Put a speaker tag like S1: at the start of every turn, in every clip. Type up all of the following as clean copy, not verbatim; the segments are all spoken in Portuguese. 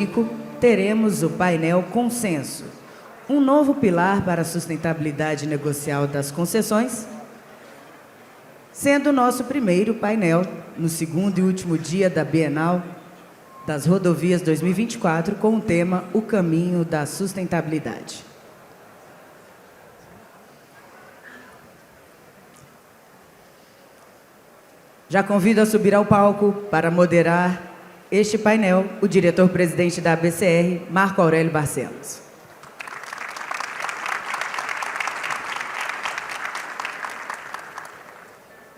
S1: único, teremos o painel Consenso, um novo pilar para a sustentabilidade negocial das concessões, sendo o nosso primeiro painel no segundo e último dia da Bienal das Rodovias 2024, com o tema O Caminho da Sustentabilidade. Já convido a subir ao palco para moderar este painel o diretor-presidente da ABCR, Marco Aurélio Barcelos.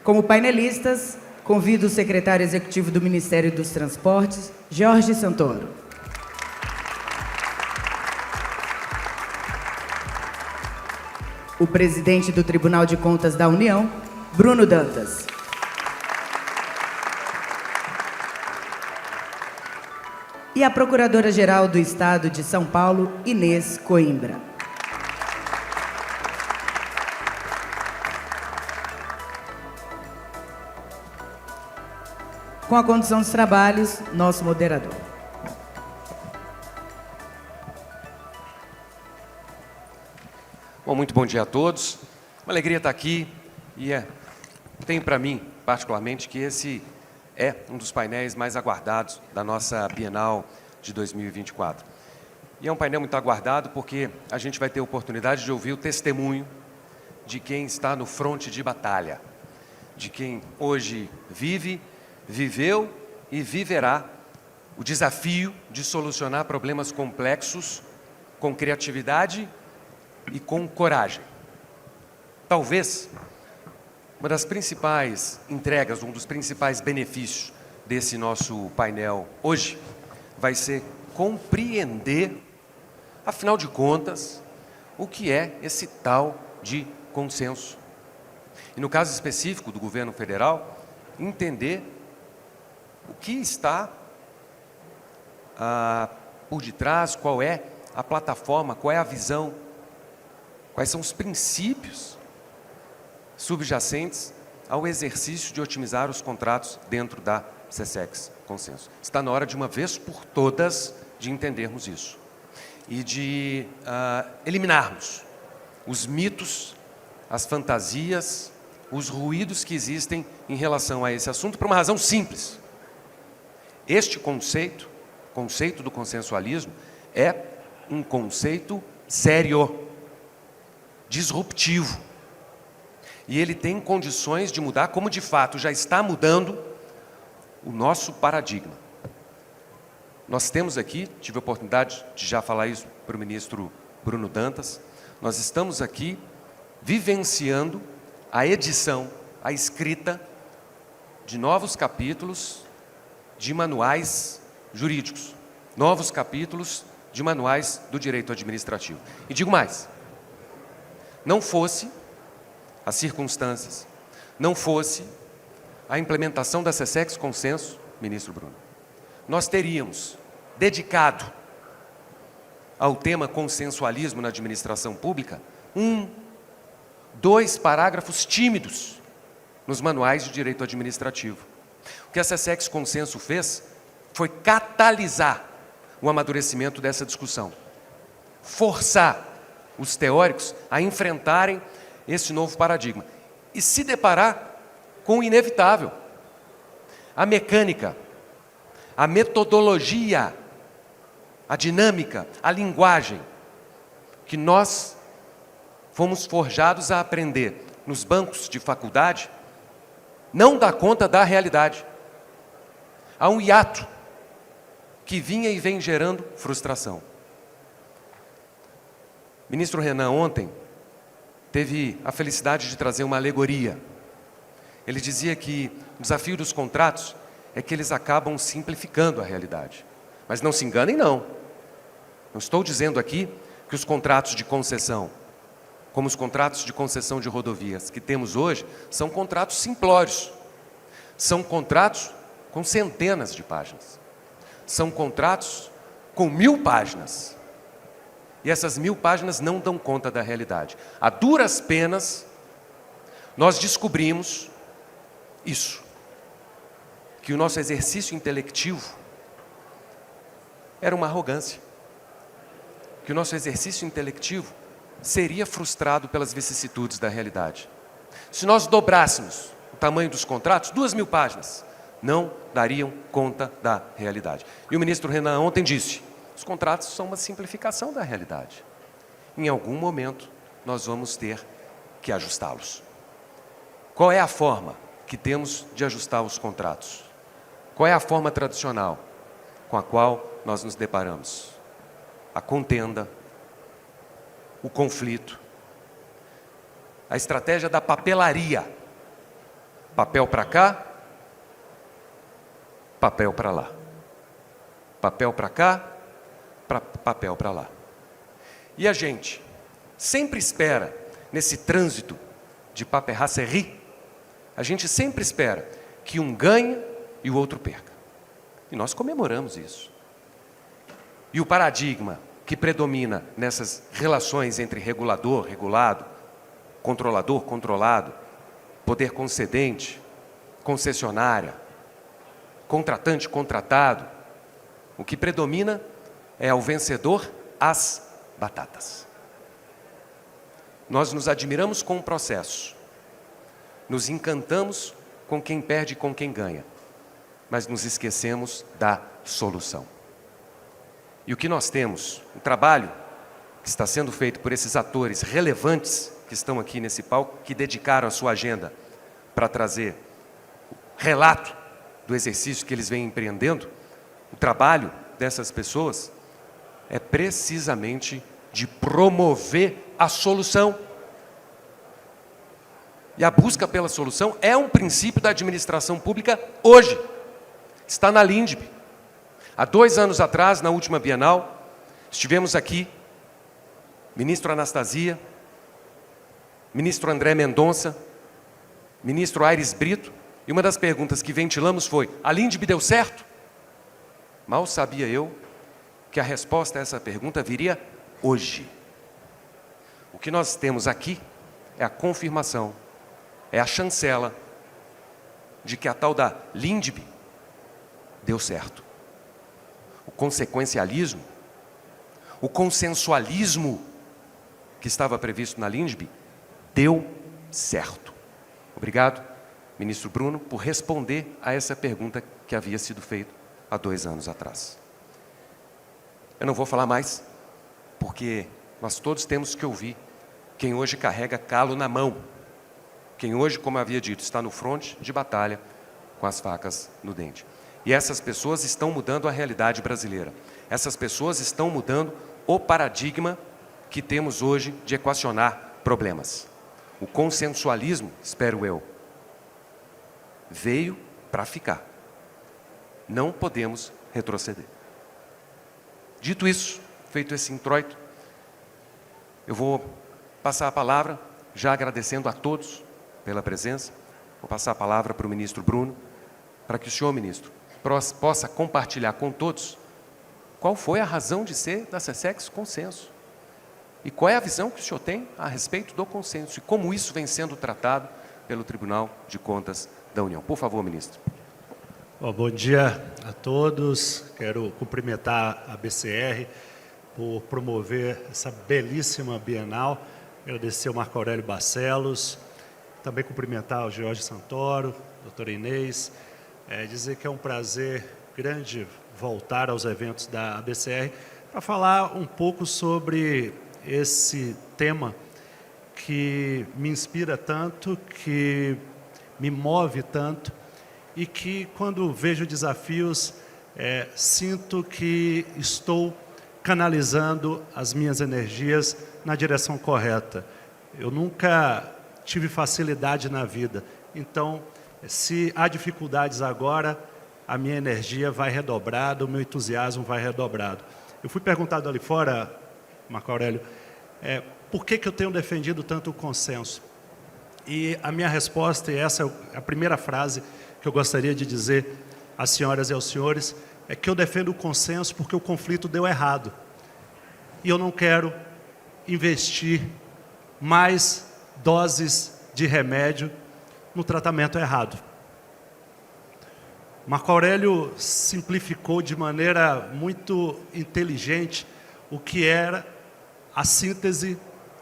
S1: Como painelistas, convido o secretário executivo do Ministério dos Transportes, Jorge Santoro. O presidente do Tribunal de Contas da União, Bruno Dantas. E a Procuradora-Geral do Estado de São Paulo, Inês Coimbra. Com a condução dos trabalhos, nosso moderador.
S2: Bom, muito bom dia a todos. Uma alegria estar aqui e tenho para mim, particularmente, que esse é um dos painéis mais aguardados da nossa Bienal de 2024. E é um painel muito aguardado porque a gente vai ter a oportunidade de ouvir o testemunho de quem está no fronte de batalha, de quem hoje vive, viveu e viverá o desafio de solucionar problemas complexos com criatividade e com coragem. Talvez uma das principais entregas, um dos principais benefícios desse nosso painel hoje vai ser compreender, afinal de contas, o que é esse tal de consenso. E no caso específico do governo federal, entender o que está por detrás, qual é a plataforma, qual é a visão, quais são os princípios subjacentes ao exercício de otimizar os contratos dentro da SESEX Consenso. Está na hora de uma vez por todas de entendermos isso e de eliminarmos os mitos, as fantasias, os ruídos que existem em relação a esse assunto por uma razão simples. Este conceito do consensualismo, é um conceito sério, disruptivo. E ele tem condições de mudar, como de fato já está mudando, o nosso paradigma. Nós temos aqui, tive a oportunidade de já falar isso para o ministro Bruno Dantas, nós estamos aqui vivenciando a edição, a escrita de novos capítulos de manuais jurídicos, novos capítulos de manuais do direito administrativo. E digo mais, não fosse as circunstâncias, não fosse a implementação da SESEX Consenso, ministro Bruno, nós teríamos dedicado ao tema consensualismo na administração pública 2 parágrafos tímidos nos manuais de direito administrativo. O que a SESEX Consenso fez foi catalisar o amadurecimento dessa discussão, forçar os teóricos a enfrentarem esse novo paradigma e se deparar com o inevitável. A mecânica, a metodologia, a dinâmica, a linguagem que nós fomos forjados a aprender nos bancos de faculdade não dá conta da realidade. Há um hiato que vinha e vem gerando frustração. O ministro Renan ontem teve a felicidade de trazer uma alegoria. Ele dizia que o desafio dos contratos é que eles acabam simplificando a realidade. Mas não se enganem, não. Não estou dizendo aqui que os contratos de concessão, como os contratos de concessão de rodovias que temos hoje, são contratos simplórios. São contratos com centenas de páginas. São contratos com 1000 páginas. E essas 1000 páginas não dão conta da realidade. A duras penas, nós descobrimos isso. Que o nosso exercício intelectivo era uma arrogância, que o nosso exercício intelectivo seria frustrado pelas vicissitudes da realidade. Se nós dobrássemos o tamanho dos contratos, 2.000 páginas, não dariam conta da realidade. E o ministro Renan ontem disse, os contratos são uma simplificação da realidade. Em algum momento, nós vamos ter que ajustá-los. Qual é a forma que temos de ajustar os contratos? Qual é a forma tradicional com a qual nós nos deparamos? A contenda, o conflito, a estratégia da papelaria. Papel para cá, papel para lá. Papel para cá, papel para lá. E a gente sempre espera, nesse trânsito de paperrasserie, a gente sempre espera que um ganhe e o outro perca. E nós comemoramos isso. E o paradigma que predomina nessas relações entre regulador, regulado, controlador, controlado, poder concedente, concessionária, contratante, contratado, o que predomina é ao vencedor as batatas. Nós nos admiramos com o processo, nos encantamos com quem perde e com quem ganha, mas nos esquecemos da solução. E o que nós temos, o trabalho que está sendo feito por esses atores relevantes que estão aqui nesse palco, que dedicaram a sua agenda para trazer relato do exercício que eles vêm empreendendo, o trabalho dessas pessoas é precisamente de promover a solução. E a busca pela solução é um princípio da administração pública hoje. Está na LINDB. Há 2 anos atrás, na última Bienal, estivemos aqui, ministro Anastasia, ministro André Mendonça, ministro Aires Brito, e uma das perguntas que ventilamos foi: a LINDB deu certo? Mal sabia eu que a resposta a essa pergunta viria hoje. O que nós temos aqui é a confirmação, é a chancela de que a tal da LINDB deu certo. O consequencialismo, o consensualismo que estava previsto na LINDB deu certo. Obrigado, ministro Bruno, por responder a essa pergunta que havia sido feita há 2 anos atrás. Eu não vou falar mais, porque nós todos temos que ouvir quem hoje carrega calo na mão, quem hoje, como havia dito, está no fronte de batalha com as facas no dente. E essas pessoas estão mudando a realidade brasileira. Essas pessoas estão mudando o paradigma que temos hoje de equacionar problemas. O consensualismo, espero eu, veio para ficar. Não podemos retroceder. Dito isso, feito esse introito, eu vou passar a palavra, já agradecendo a todos pela presença, vou passar a palavra para o ministro Bruno, para que o senhor, ministro, possa compartilhar com todos qual foi a razão de ser da SESEX Consenso e qual é a visão que o senhor tem a respeito do consenso e como isso vem sendo tratado pelo Tribunal de Contas da União. Por favor, ministro.
S3: Bom dia a todos. Quero cumprimentar a BCR por promover essa belíssima Bienal. Agradecer ao Marco Aurélio Barcelos, também cumprimentar o Jorge Santoro, doutora Inês, dizer que é um prazer grande voltar aos eventos da BCR para falar um pouco sobre esse tema que me inspira tanto, que me move tanto e que, quando vejo desafios, sinto que estou canalizando as minhas energias na direção correta. Eu nunca tive facilidade na vida, então, se há dificuldades agora, a minha energia vai redobrada, o meu entusiasmo vai redobrado. Eu fui perguntado ali fora, Marco Aurélio, por que eu tenho defendido tanto o consenso? E a minha resposta, e essa é a primeira frase que eu gostaria de dizer às senhoras e aos senhores, é que eu defendo o consenso porque o conflito deu errado. E eu não quero investir mais doses de remédio no tratamento errado. Marco Aurélio simplificou de maneira muito inteligente o que era a síntese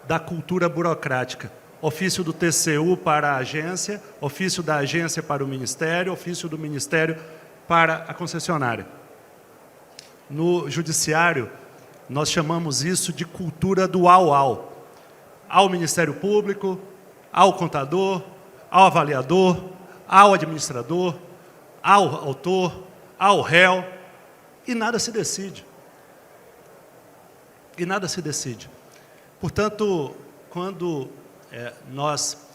S3: da cultura burocrática. Ofício do TCU para a agência, ofício da agência para o ministério, ofício do ministério para a concessionária. No judiciário, nós chamamos isso de cultura do ao. Ao Ministério Público, ao contador, ao avaliador, ao administrador, ao autor, ao réu, e nada se decide. E nada se decide. Portanto, quando nós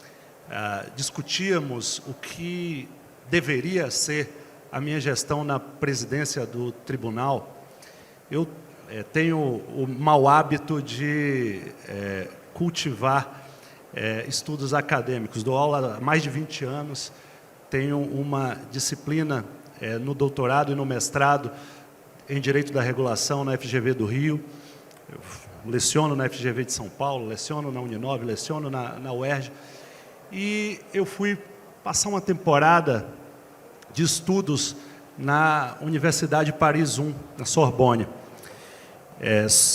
S3: discutíamos o que deveria ser a minha gestão na presidência do tribunal, eu tenho o mau hábito de cultivar estudos acadêmicos. Dou aula há mais de 20 anos, tenho uma disciplina no doutorado e no mestrado em Direito da Regulação na FGV do Rio. Eu leciono na FGV de São Paulo, leciono na Uninove, leciono na UERJ. E eu fui passar uma temporada de estudos na Universidade Paris I, na Sorbonne,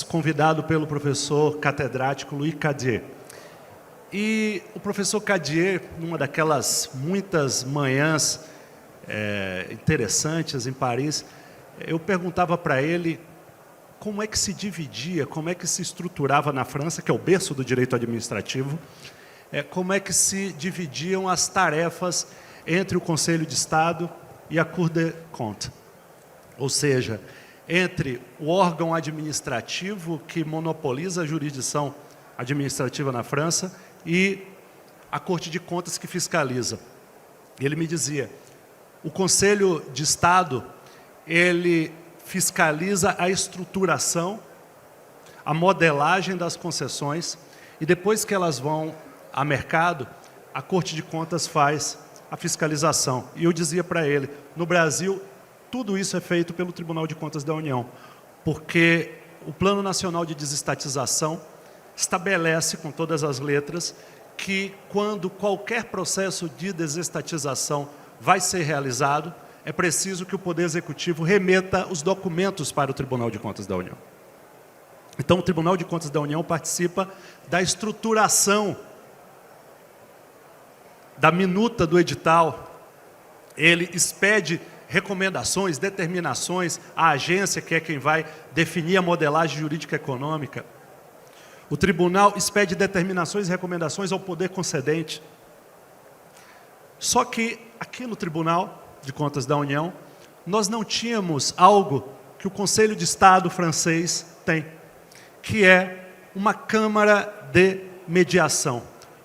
S3: convidado pelo professor catedrático Louis Cadier. E o professor Cadier, numa daquelas muitas manhãs interessantes em Paris, eu perguntava para ele como é que se dividia, como é que se estruturava na França, que é o berço do direito administrativo, como é que se dividiam as tarefas entre o Conselho de Estado e a Cour des Comptes. Ou seja, entre o órgão administrativo que monopoliza a jurisdição administrativa na França e a Corte de Contas que fiscaliza. Ele me dizia, o Conselho de Estado, ele fiscaliza a estruturação, a modelagem das concessões, e depois que elas vão a mercado, a Corte de Contas faz a fiscalização. E eu dizia para ele, no Brasil, tudo isso é feito pelo Tribunal de Contas da União, porque o Plano Nacional de Desestatização estabelece, com todas as letras, que quando qualquer processo de desestatização vai ser realizado, é preciso que o Poder Executivo remeta os documentos para o Tribunal de Contas da União. Então, o Tribunal de Contas da União participa da estruturação da minuta do edital. Ele expede recomendações, determinações à agência, que é quem vai definir a modelagem jurídica econômica. O tribunal expede determinações e recomendações ao poder concedente. Só que aqui no Tribunal de Contas da União, nós não tínhamos algo que o Conselho de Estado francês tem, que é uma Câmara de Mediação.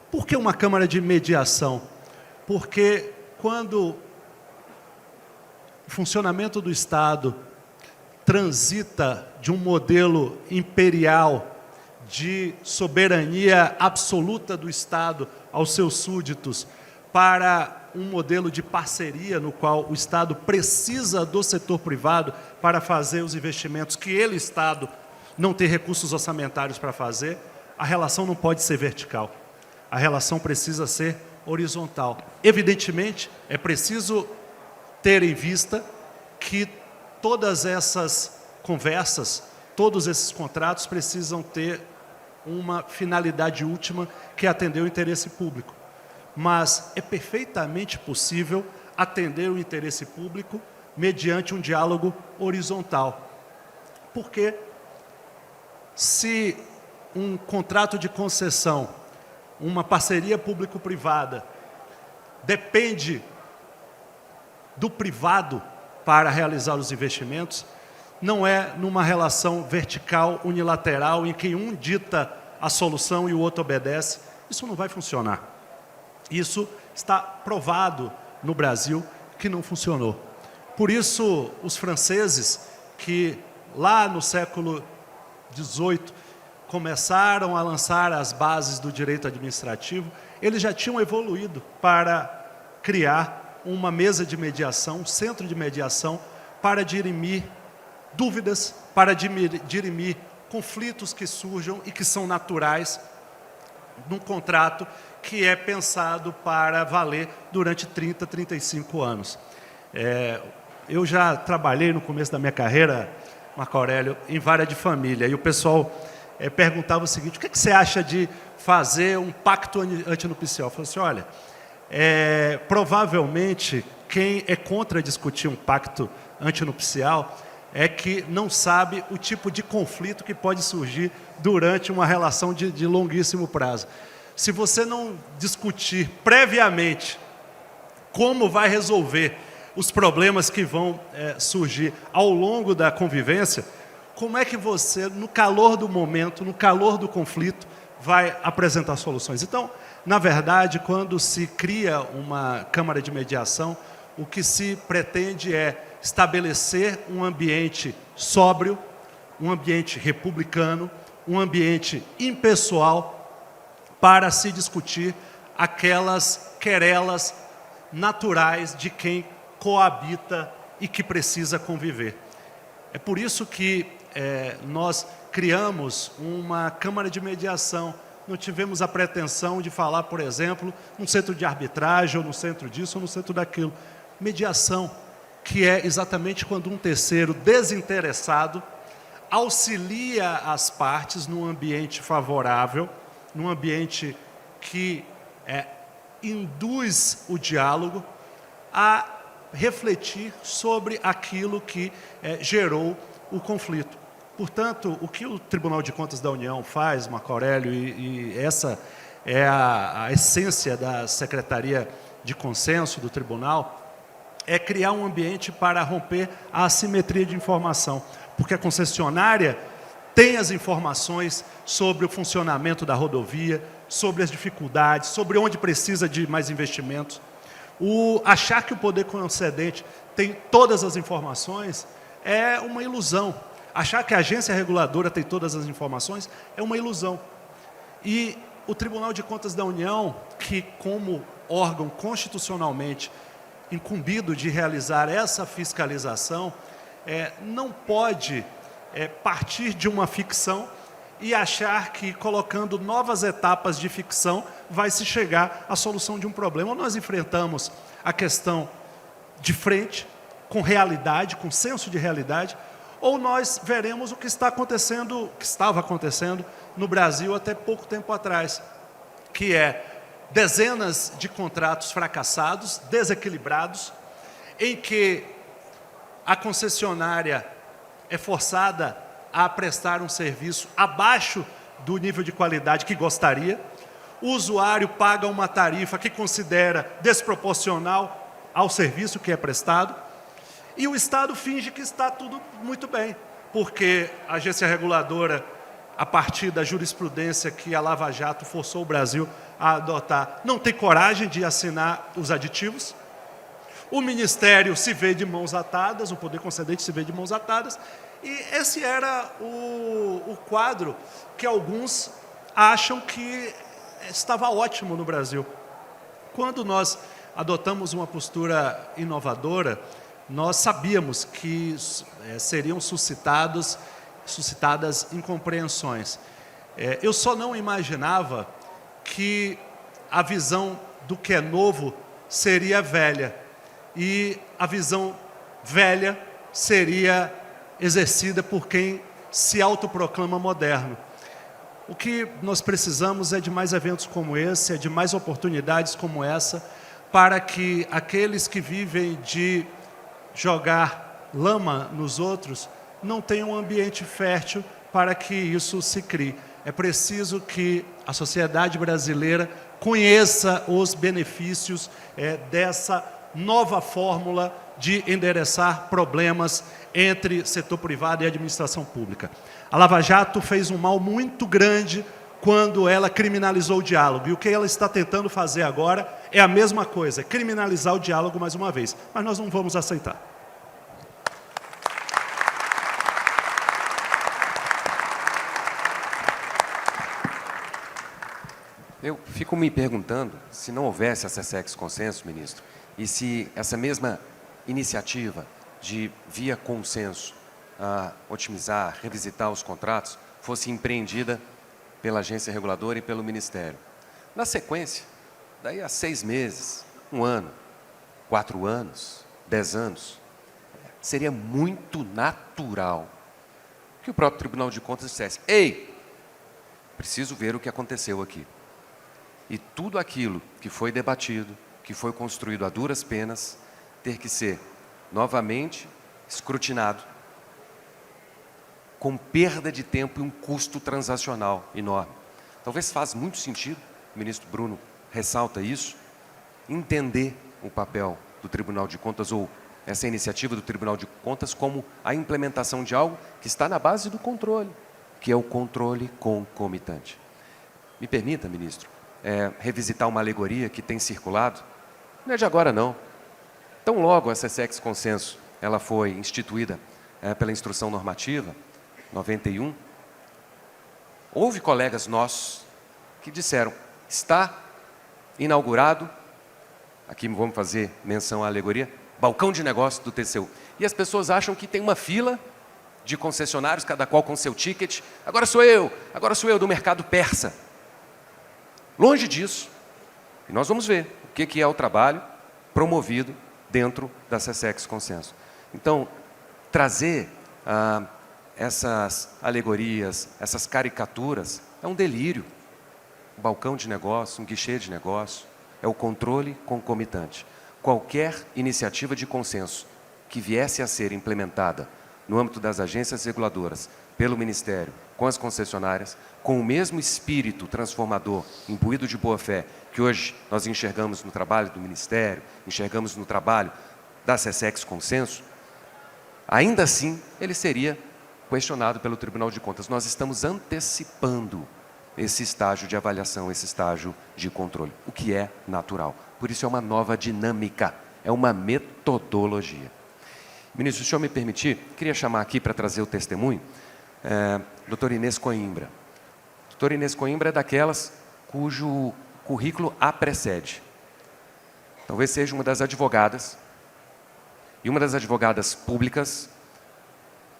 S3: Por que uma Câmara de Mediação? Porque quando o funcionamento do Estado transita de um modelo imperial de soberania absoluta do Estado aos seus súditos para um modelo de parceria no qual o Estado precisa do setor privado para fazer os investimentos que ele, Estado, não tem recursos orçamentários para fazer, a relação não pode ser vertical. A relação precisa ser horizontal. Evidentemente, é preciso ter em vista que todas essas conversas, todos esses contratos precisam ter uma finalidade última, que é atender o interesse público. Mas é perfeitamente possível atender o interesse público mediante um diálogo horizontal. Porque se um contrato de concessão, uma parceria público-privada, depende do privado para realizar os investimentos, não é numa relação vertical, unilateral, em que um dita a solução e o outro obedece. Isso não vai funcionar. Isso está provado no Brasil que não funcionou. Por isso, os franceses, que lá no século XVIII começaram a lançar as bases do direito administrativo, eles já tinham evoluído para criar uma mesa de mediação, um centro de mediação, para dirimir dúvidas, para dirimir conflitos que surjam e que são naturais num contrato que é pensado para valer durante 30, 35 anos. eu já trabalhei no começo da minha carreira, Marco Aurélio, em vara de família, e o pessoal perguntava o seguinte: o que você acha de fazer um pacto antinupcial? Eu falei assim: olha, provavelmente quem é contra discutir um pacto antinupcial é que não sabe o tipo de conflito que pode surgir durante uma relação de longuíssimo prazo. Se você não discutir previamente como vai resolver os problemas que vão surgir ao longo da convivência, como é que você, no calor do momento, no calor do conflito, vai apresentar soluções? Então, na verdade, quando se cria uma Câmara de Mediação, o que se pretende é estabelecer um ambiente sóbrio, um ambiente republicano, um ambiente impessoal, para se discutir aquelas querelas naturais de quem coabita e que precisa conviver. É por isso que nós criamos uma Câmara de Mediação. Não tivemos a pretensão de falar, por exemplo, num centro de arbitragem, ou no centro disso, ou no centro daquilo. Mediação, que é exatamente quando um terceiro desinteressado auxilia as partes num ambiente favorável, num ambiente que induz o diálogo a refletir sobre aquilo que gerou o conflito. Portanto, o que o Tribunal de Contas da União faz, Marco Aurélio, e essa é a essência da Secretaria de Consenso do Tribunal, é criar um ambiente para romper a assimetria de informação, porque a concessionária tem as informações sobre o funcionamento da rodovia, sobre as dificuldades, sobre onde precisa de mais investimentos. Achar que o poder concedente tem todas as informações é uma ilusão. Achar que a agência reguladora tem todas as informações é uma ilusão. E o Tribunal de Contas da União, que como órgão constitucionalmente incumbido de realizar essa fiscalização, não pode partir de uma ficção e achar que colocando novas etapas de ficção vai se chegar à solução de um problema. Nós enfrentamos a questão de frente, com realidade, com senso de realidade, ou nós veremos o que está acontecendo, o que estava acontecendo no Brasil até pouco tempo atrás, que é dezenas de contratos fracassados, desequilibrados, em que a concessionária é forçada a prestar um serviço abaixo do nível de qualidade que gostaria, o usuário paga uma tarifa que considera desproporcional ao serviço que é prestado, e o Estado finge que está tudo muito bem, porque a agência reguladora, a partir da jurisprudência que a Lava Jato forçou o Brasil a adotar, não tem coragem de assinar os aditivos. O Ministério se vê de mãos atadas, o poder concedente se vê de mãos atadas, e esse era o quadro que alguns acham que estava ótimo no Brasil. Quando nós adotamos uma postura inovadora, nós sabíamos que seriam suscitadas incompreensões. Eu só não imaginava que a visão do que é novo seria velha, e a visão velha seria exercida por quem se autoproclama moderno. O que nós precisamos é de mais eventos como esse, é de mais oportunidades como essa, para que aqueles que vivem de jogar lama nos outros não tenham um ambiente fértil para que isso se crie. É preciso que a sociedade brasileira conheça os benefícios dessa nova fórmula de endereçar problemas entre setor privado e administração pública. A Lava Jato fez um mal muito grande quando ela criminalizou o diálogo. E o que ela está tentando fazer agora é a mesma coisa, criminalizar o diálogo mais uma vez. Mas nós não vamos aceitar.
S2: Eu fico me perguntando se não houvesse a SESEX Consenso, ministro, e se essa mesma iniciativa de, via consenso, otimizar, revisitar os contratos, fosse empreendida pela agência reguladora e pelo Ministério. Na sequência, daí a 6 meses, 1 ano, 4 anos, 10 anos, seria muito natural que o próprio Tribunal de Contas dissesse: ei, preciso ver o que aconteceu aqui. E tudo aquilo que foi debatido, que foi construído a duras penas, ter que ser novamente escrutinado, com perda de tempo e um custo transacional enorme. Talvez faz muito sentido, o ministro Bruno ressalta isso, entender o papel do Tribunal de Contas, ou essa iniciativa do Tribunal de Contas, como a implementação de algo que está na base do controle, que é o controle concomitante. Me permita, ministro, revisitar uma alegoria que tem circulado, não é de agora não. Tão logo a SESEX Consenso ela foi instituída pela Instrução Normativa 91, houve colegas nossos que disseram: está inaugurado, aqui vamos fazer menção à alegoria, balcão de negócio do TCU. E as pessoas acham que tem uma fila de concessionários, cada qual com seu ticket. Agora sou eu do mercado persa. Longe disso. E nós vamos ver o que é o trabalho promovido dentro da SESEX Consenso. Então, trazer essas alegorias, essas caricaturas, é um delírio. Um balcão de negócio, um guichê de negócio, é o controle concomitante. Qualquer iniciativa de consenso que viesse a ser implementada no âmbito das agências reguladoras, pelo Ministério, com as concessionárias, com o mesmo espírito transformador, imbuído de boa-fé, que hoje nós enxergamos no trabalho do Ministério, enxergamos no trabalho da SESEX Consenso, ainda assim ele seria questionado pelo Tribunal de Contas. Nós estamos antecipando esse estágio de avaliação, esse estágio de controle, o que é natural. Por isso é uma nova dinâmica, é uma metodologia. Ministro, se o senhor me permitir, queria chamar aqui para trazer o testemunho, doutora Inês Coimbra. Doutora Inês Coimbra é daquelas cujo currículo a precede. Talvez seja uma das advogadas, e uma das advogadas públicas,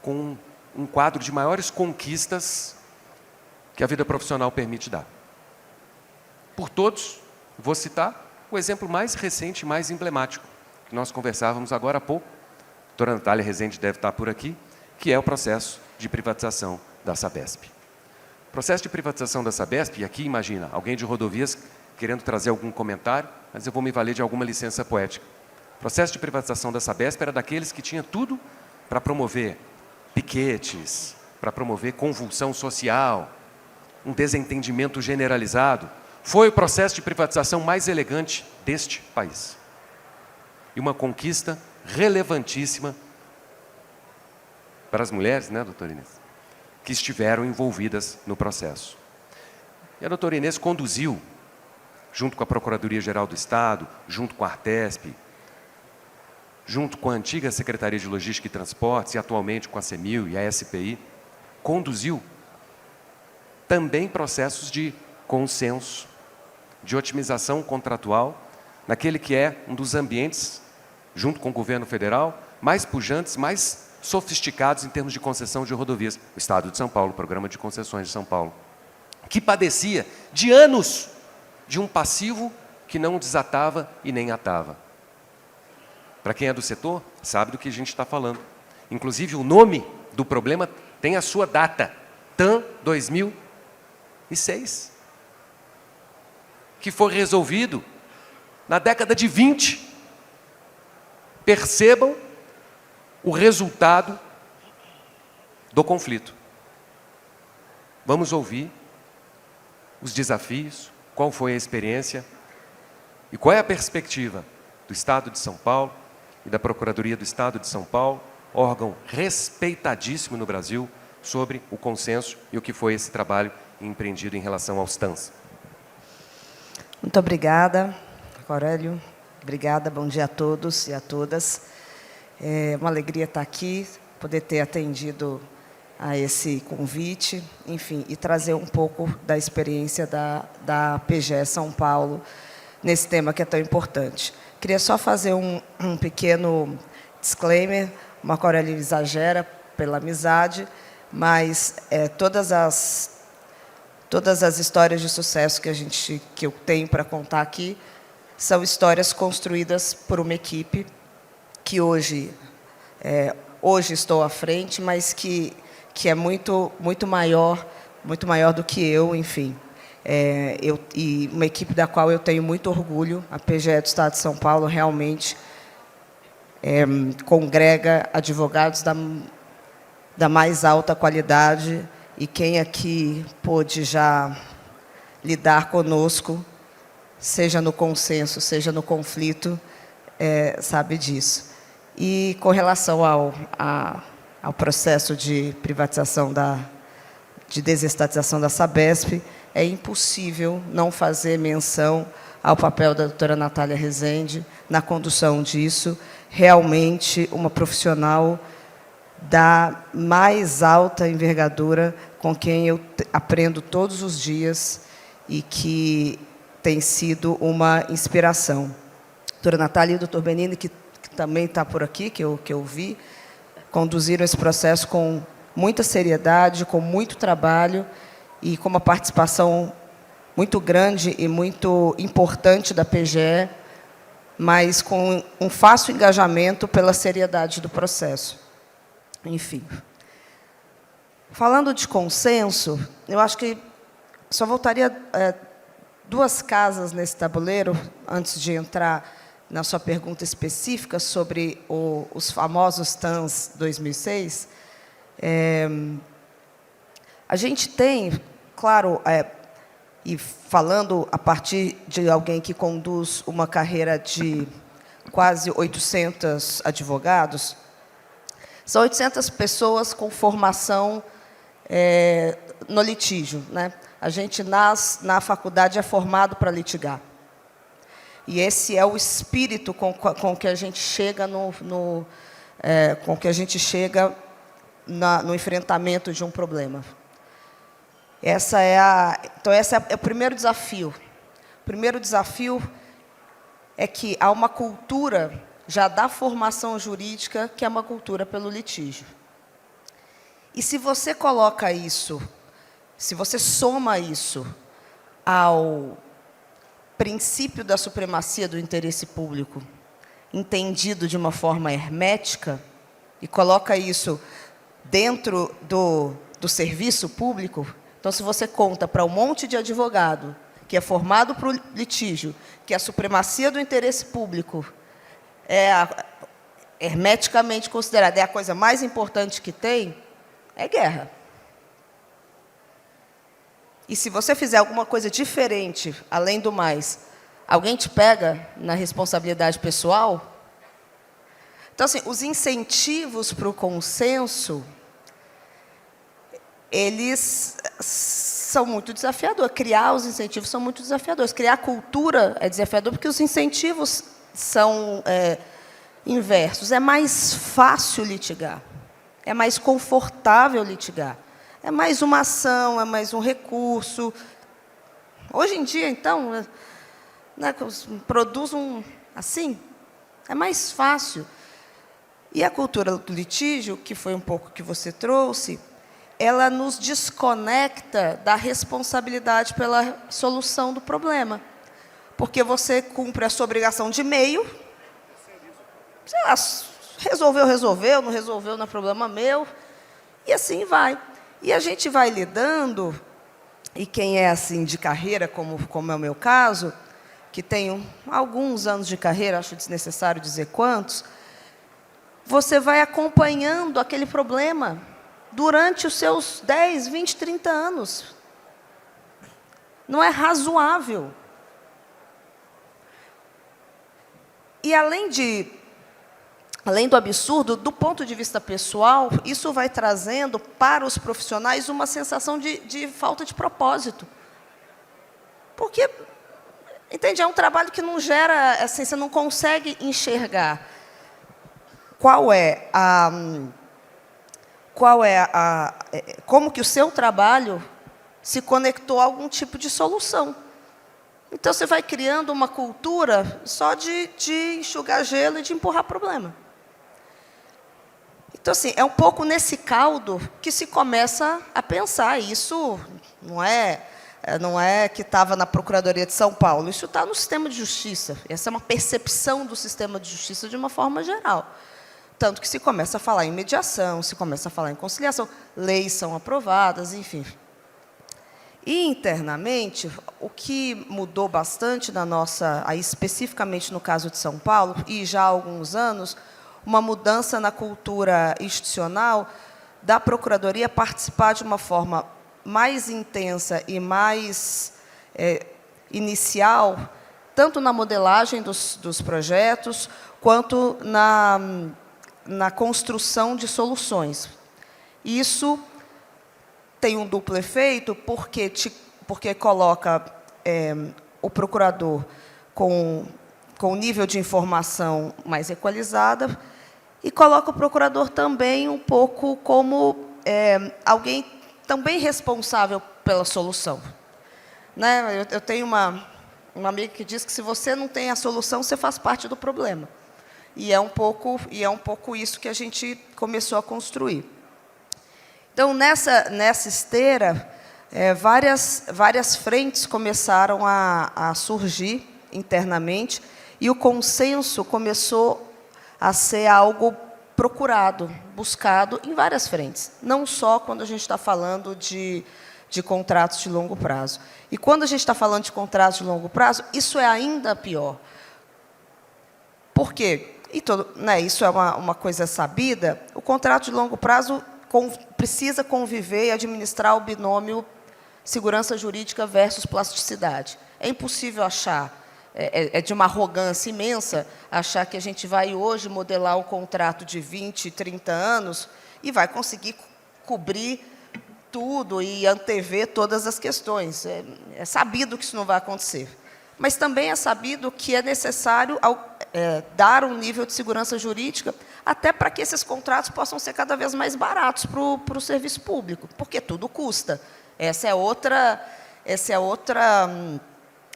S2: com um quadro de maiores conquistas que a vida profissional permite dar. Por todos, vou citar o exemplo mais recente, mais emblemático, que nós conversávamos agora há pouco, a doutora Natália Rezende deve estar por aqui, que é o processo de privatização da Sabesp. O processo de privatização da Sabesp, e aqui imagina, alguém de rodovias querendo trazer algum comentário, mas eu vou me valer de alguma licença poética. O processo de privatização da Sabesp era daqueles que tinha tudo para promover piquetes, para promover convulsão social, um desentendimento generalizado. Foi o processo de privatização mais elegante deste país. E uma conquista relevantíssima para as mulheres, né, doutora Inês, que estiveram envolvidas no processo. E a doutora Inês conduziu, junto com a Procuradoria-Geral do Estado, junto com a Artesp, junto com a antiga Secretaria de Logística e Transportes, e atualmente com a CEMIL e a SPI, conduziu também processos de consenso, de otimização contratual, naquele que é um dos ambientes, junto com o governo federal, mais pujantes, mais sofisticados em termos de concessão de rodovias. O Estado de São Paulo, o Programa de Concessões de São Paulo, que padecia de anos de um passivo que não desatava e nem atava. Para quem é do setor, sabe do que a gente está falando. Inclusive, o nome do problema tem a sua data, TAM 2006, que foi resolvido na década de 20. Percebam o resultado do conflito. Vamos ouvir os desafios, qual foi a experiência e qual é a perspectiva do Estado de São Paulo e da Procuradoria do Estado de São Paulo, órgão respeitadíssimo no Brasil, sobre o consenso e o que foi esse trabalho empreendido em relação aos TANs.
S4: Muito obrigada, Aurélio. Obrigada, bom dia a todos e a todas. É uma alegria estar aqui, poder ter atendido a esse convite, enfim, e trazer um pouco da experiência da PGE São Paulo nesse tema que é tão importante. Queria só fazer um pequeno disclaimer. O Marco Aurélio exagera pela amizade, mas todas as histórias de sucesso que eu tenho para contar aqui são histórias construídas por uma equipe que hoje hoje estou à frente, mas que é muito maior do que eu, enfim. E uma equipe da qual eu tenho muito orgulho, a PGE do Estado de São Paulo, realmente congrega advogados da mais alta qualidade, e quem aqui pôde já lidar conosco, seja no consenso, seja no conflito, sabe disso. E com relação ao processo de privatização, de desestatização da Sabesp, é impossível não fazer menção ao papel da doutora Natália Rezende na condução disso. Realmente uma profissional da mais alta envergadura, com quem eu aprendo todos os dias e que tem sido uma inspiração. A doutora Natália e o doutor Benini, que também está por aqui, que eu vi, conduziram esse processo com muita seriedade, com muito trabalho e com uma participação muito grande e muito importante da PGE, mas com um fácil engajamento pela seriedade do processo. Enfim. Falando de consenso, eu acho que só voltaria 2 casas nesse tabuleiro, antes de entrar na sua pergunta específica sobre os famosos TANs 2006. A gente tem, claro, e falando a partir de alguém que conduz uma carreira de quase 800 advogados, são 800 pessoas com formação no litígio, né? A gente, na faculdade, é formado para litigar. E esse é o espírito com que a gente chega no enfrentamento de um problema. Então, esse é o primeiro desafio. O primeiro desafio é que há uma cultura já da formação jurídica, que é uma cultura pelo litígio. E se você coloca isso, se você soma isso ao princípio da supremacia do interesse público, entendido de uma forma hermética, e coloca isso dentro do serviço público, então, se você conta para um monte de advogado que é formado para o litígio, que a supremacia do interesse público hermeticamente considerada a coisa mais importante que tem, é guerra. E se você fizer alguma coisa diferente, além do mais, alguém te pega na responsabilidade pessoal? Então, assim, os incentivos para o consenso, eles são muito desafiadores. Criar os incentivos são muito desafiadores. Criar cultura é desafiador, porque os incentivos são inversos. É mais fácil litigar. É mais confortável litigar. É mais uma ação, é mais um recurso. Hoje em dia, então, né, produz assim, é mais fácil. E a cultura do litígio, que foi um pouco que você trouxe, ela nos desconecta da responsabilidade pela solução do problema. Porque você cumpre a sua obrigação de meio. Sei lá, resolveu, não resolveu, não é problema meu. E assim vai. E a gente vai lidando, e quem é assim de carreira, como é o meu caso, que tenho alguns anos de carreira, acho desnecessário dizer quantos, você vai acompanhando aquele problema durante os seus 10, 20, 30 anos. Não é razoável. E além do absurdo, do ponto de vista pessoal, isso vai trazendo para os profissionais uma sensação de falta de propósito. Porque, entende, é um trabalho que não gera, assim, você não consegue enxergar como que o seu trabalho se conectou a algum tipo de solução. Então, você vai criando uma cultura só de enxugar gelo e de empurrar problema. Então, assim, é um pouco nesse caldo que se começa a pensar. Isso não é que estava na Procuradoria de São Paulo, isso está no sistema de justiça. Essa é uma percepção do sistema de justiça de uma forma geral. tanto que se começa a falar em mediação, se começa a falar em conciliação, leis são aprovadas, enfim. E, internamente, o que mudou bastante na nossa, aí especificamente no caso de São Paulo, e já há alguns anos, uma mudança na cultura institucional da Procuradoria participar de uma forma mais intensa e mais inicial, tanto na modelagem dos projetos, quanto na construção de soluções. Isso tem um duplo efeito, porque coloca o procurador com nível de informação mais equalizada e coloca o procurador também um pouco como alguém também responsável pela solução. Né? Eu tenho uma amiga que diz que se você não tem a solução, você faz parte do problema. E é um pouco isso que a gente começou a construir. Então, nessa esteira, várias frentes começaram a surgir internamente e o consenso começou a ser algo procurado, buscado em várias frentes, não só quando a gente está falando de contratos de longo prazo. E quando a gente está falando de contratos de longo prazo, isso é ainda pior. Por quê? Isso é uma coisa sabida, o contrato de longo prazo precisa conviver e administrar o binômio segurança jurídica versus plasticidade. É impossível achar, é de uma arrogância imensa, achar que a gente vai hoje modelar um contrato de 20, 30 anos e vai conseguir cobrir tudo e antever todas as questões. É sabido que isso não vai acontecer. Mas também é sabido que é necessário dar um nível de segurança jurídica até para que esses contratos possam ser cada vez mais baratos para o serviço público, porque tudo custa. Essa é outra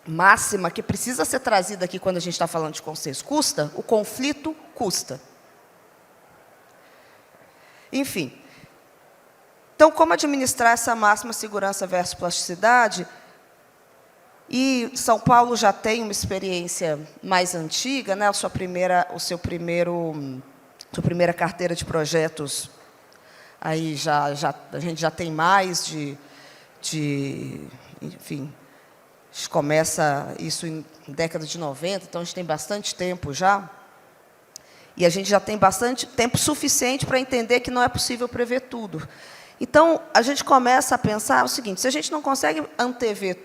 S4: máxima que precisa ser trazida aqui quando a gente está falando de consenso. Custa? O conflito custa. Enfim. Então, como administrar essa máxima segurança versus plasticidade? E São Paulo já tem uma experiência mais antiga, né? Sua primeira carteira de projetos, aí a gente já tem mais enfim, a gente começa isso em década de 90, então a gente tem bastante tempo já, e a gente já tem bastante tempo suficiente para entender que não é possível prever tudo. Então, a gente começa a pensar o seguinte: se a gente não consegue antever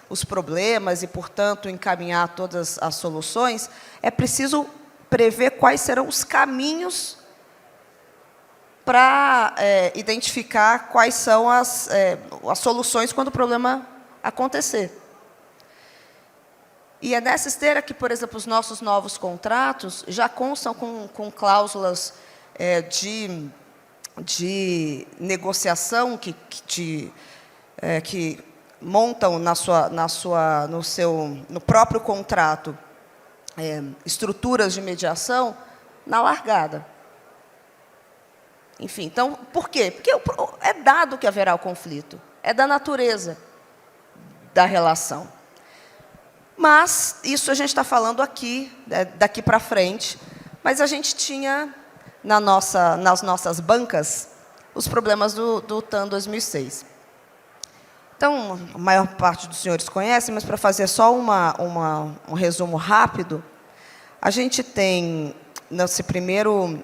S4: os problemas e, portanto, encaminhar todas as soluções, é preciso prever quais serão os caminhos para identificar quais são as soluções quando o problema acontecer. E é nessa esteira que, por exemplo, os nossos novos contratos já constam com cláusulas de negociação que montam no próprio contrato estruturas de mediação na largada. Enfim, então, por quê? Porque é dado que haverá o conflito, é da natureza da relação. Mas isso a gente está falando aqui, daqui para frente, mas a gente tinha nas nossas bancas os problemas do TAN 2006. Então, a maior parte dos senhores conhecem, mas para fazer só um resumo rápido, a gente tem, no primeiro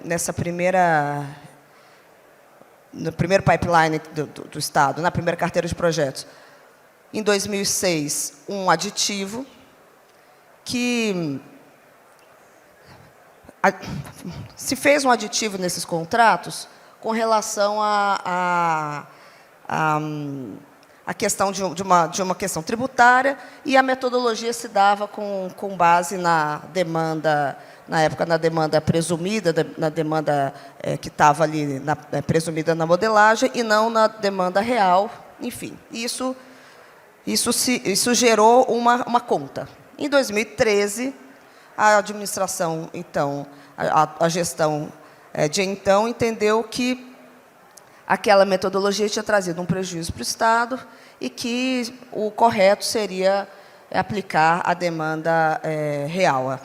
S4: pipeline do Estado, na primeira carteira de projetos, em 2006, um aditivo que se fez um aditivo nesses contratos com relação à questão de uma questão tributária, e a metodologia se dava com base na demanda, na época, na demanda presumida, na demanda que estava ali presumida na modelagem, e não na demanda real. Enfim, isso gerou uma conta. Em 2013, a administração, então, a gestão de então, entendeu que aquela metodologia tinha trazido um prejuízo para o Estado e que o correto seria aplicar a demanda real.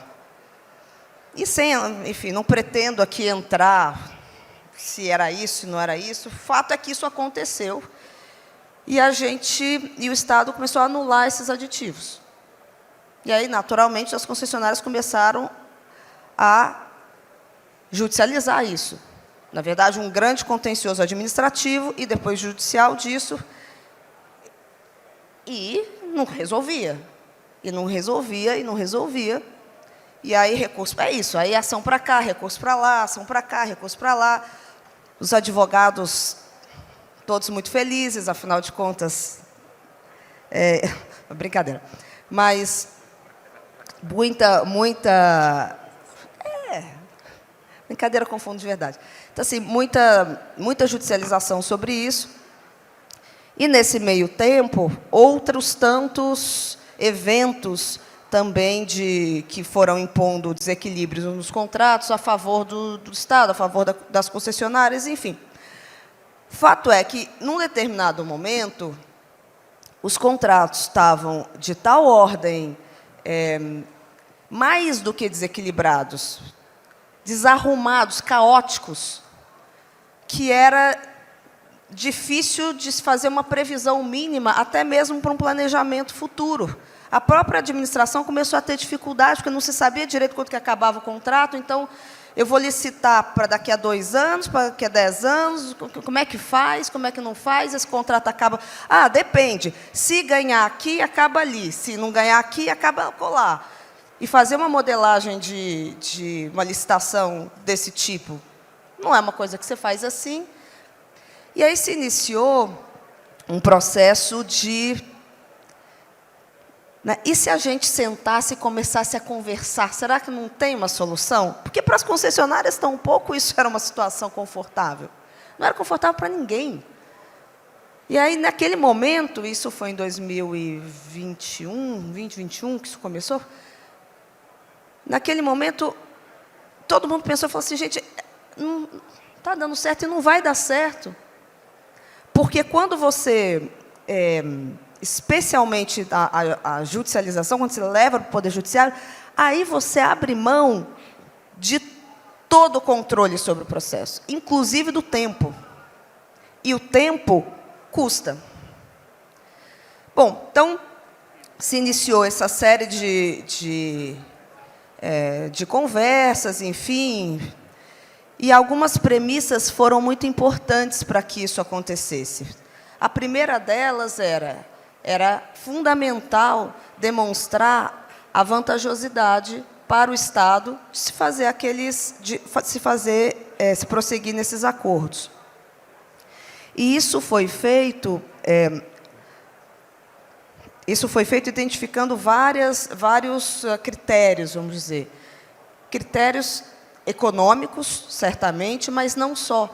S4: E sem, enfim, não pretendo aqui entrar se era isso, se não era isso. O fato é que isso aconteceu. E o Estado começou a anular esses aditivos. E aí, naturalmente, as concessionárias começaram a judicializar isso. Na verdade, um grande contencioso administrativo e depois judicial disso. E não resolvia. E não resolvia, e não resolvia. E aí, recurso, é isso. Aí, ação para cá, recurso para lá, ação para cá, recurso para lá. Os advogados, todos muito felizes, afinal de contas, brincadeira. Mas brincadeira com fundo de verdade. Então, assim, muita judicialização sobre isso. E, nesse meio tempo, outros tantos eventos também que foram impondo desequilíbrios nos contratos a favor do Estado, a favor das concessionárias, enfim. Fato é que, num determinado momento, os contratos estavam de tal ordem, mais do que desequilibrados, desarrumados, caóticos, que era difícil de se fazer uma previsão mínima, até mesmo para um planejamento futuro. A própria administração começou a ter dificuldade, porque não se sabia direito quanto que acabava o contrato, então, eu vou licitar para daqui a 2 anos, para daqui a 10 anos, como é que faz, como é que não faz, esse contrato acaba... Ah, depende, se ganhar aqui, acaba ali, se não ganhar aqui, acaba lá. E fazer uma modelagem de uma licitação desse tipo não é uma coisa que você faz assim. E aí se iniciou um processo de... E se a gente sentasse e começasse a conversar, será que não tem uma solução? Porque para as concessionárias, tampouco isso era uma situação confortável. Não era confortável para ninguém. E aí, naquele momento, isso foi em 2021 que isso começou, naquele momento, todo mundo pensou, falou assim, gente, não está dando certo e não vai dar certo. Porque quando você... especialmente a judicialização, quando você leva para o Poder Judiciário, aí você abre mão de todo o controle sobre o processo, inclusive do tempo. E o tempo custa. Bom, então, se iniciou essa série de conversas, enfim, e algumas premissas foram muito importantes para que isso acontecesse. A primeira delas era fundamental demonstrar a vantajosidade para o Estado de se prosseguir nesses acordos. E isso foi feito identificando vários critérios, vamos dizer. Critérios econômicos, certamente, mas não só.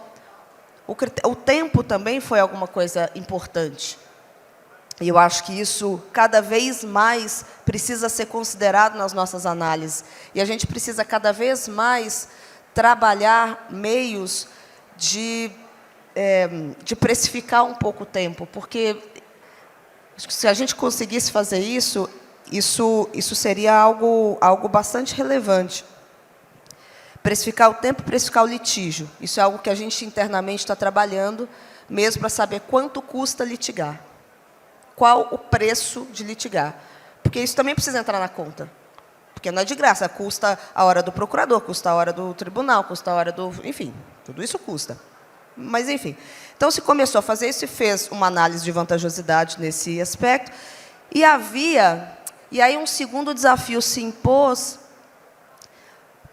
S4: O tempo também foi alguma coisa importante. E eu acho que isso, cada vez mais, precisa ser considerado nas nossas análises. E a gente precisa, cada vez mais, trabalhar meios de precificar um pouco o tempo. Porque, se a gente conseguisse fazer isso seria algo bastante relevante. Precificar o tempo, precificar o litígio. Isso é algo que a gente internamente está trabalhando, mesmo para saber quanto custa litigar. Qual o preço de litigar. Porque isso também precisa entrar na conta. Porque não é de graça, custa a hora do procurador, custa a hora do tribunal, custa a hora do... Enfim, tudo isso custa. Mas, enfim. Então, se começou a fazer isso e fez uma análise de vantajosidade nesse aspecto. E aí um segundo desafio se impôs,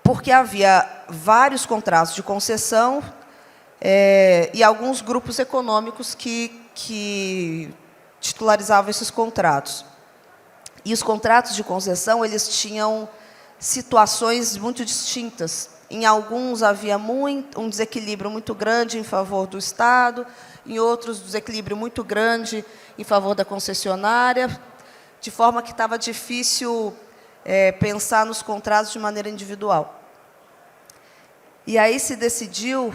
S4: porque havia vários contratos de concessão e alguns grupos econômicos que titularizavam esses contratos. E os contratos de concessão, eles tinham situações muito distintas. Em alguns havia um desequilíbrio muito grande em favor do Estado, em outros, desequilíbrio muito grande em favor da concessionária, de forma que estava difícil pensar nos contratos de maneira individual. E aí se decidiu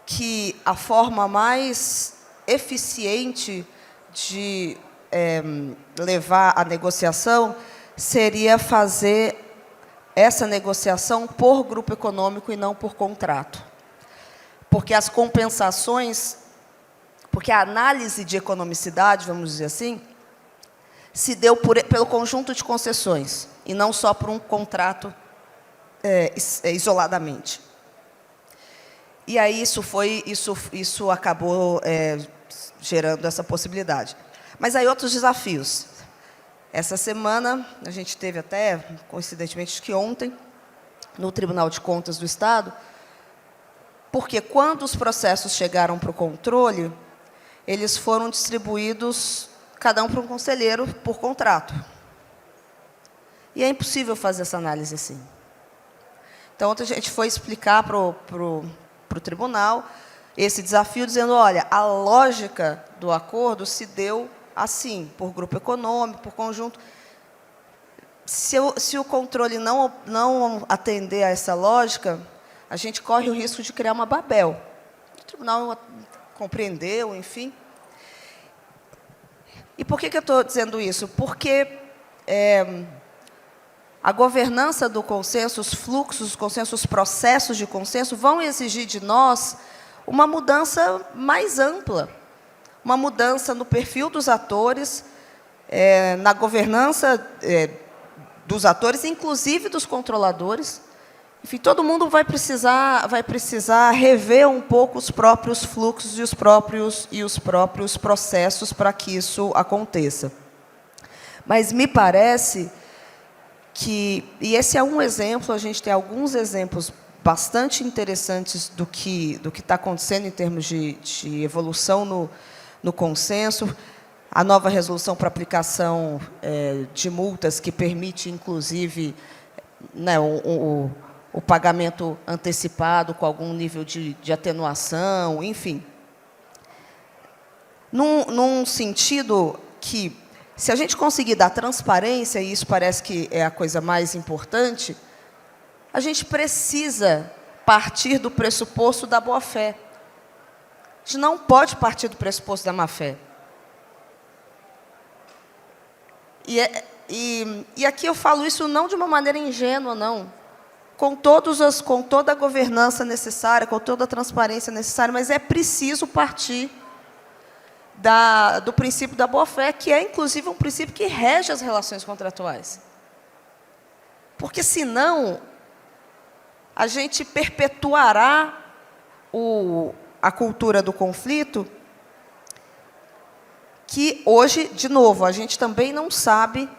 S4: que a forma mais eficiente de levar a negociação seria fazer essa negociação por grupo econômico e não por contrato. Porque as compensações, porque a análise de economicidade, vamos dizer assim, se deu pelo conjunto de concessões, e não só por um contrato isoladamente. E aí isso acabou gerando essa possibilidade. Mas aí outros desafios. Essa semana, a gente teve até, coincidentemente, acho que ontem, no Tribunal de Contas do Estado, porque quando os processos chegaram para o controle, eles foram distribuídos, cada um para um conselheiro, por contrato. E é impossível fazer essa análise assim. Então, ontem a gente foi explicar para o tribunal esse desafio, dizendo, olha, a lógica do acordo se deu assim, por grupo econômico, por conjunto. Se o controle não atender a essa lógica, a gente corre o risco de criar uma Babel. O tribunal compreendeu, enfim. E por que eu estou dizendo isso? Porque a governança do consenso, os fluxos do consenso, os processos de consenso vão exigir de nós uma mudança mais ampla, uma mudança no perfil dos atores, na governança dos atores, inclusive dos controladores. Enfim, todo mundo vai precisar rever um pouco os próprios fluxos e os próprios processos para que isso aconteça. Mas me parece que, e esse é um exemplo, a gente tem alguns exemplos bastante interessantes do que está acontecendo em termos de evolução no consenso, a nova resolução para aplicação de multas, que permite, inclusive, né, o pagamento antecipado com algum nível de atenuação, enfim. Num sentido que, se a gente conseguir dar transparência, e isso parece que é a coisa mais importante, a gente precisa partir do pressuposto da boa-fé. A gente não pode partir do pressuposto da má-fé. E aqui eu falo isso não de uma maneira ingênua, não. Com toda a governança necessária, com toda a transparência necessária, mas é preciso partir do princípio da boa-fé, que é, inclusive, um princípio que rege as relações contratuais. Porque, senão, a gente perpetuará a cultura do conflito, que hoje, de novo, a gente também não sabe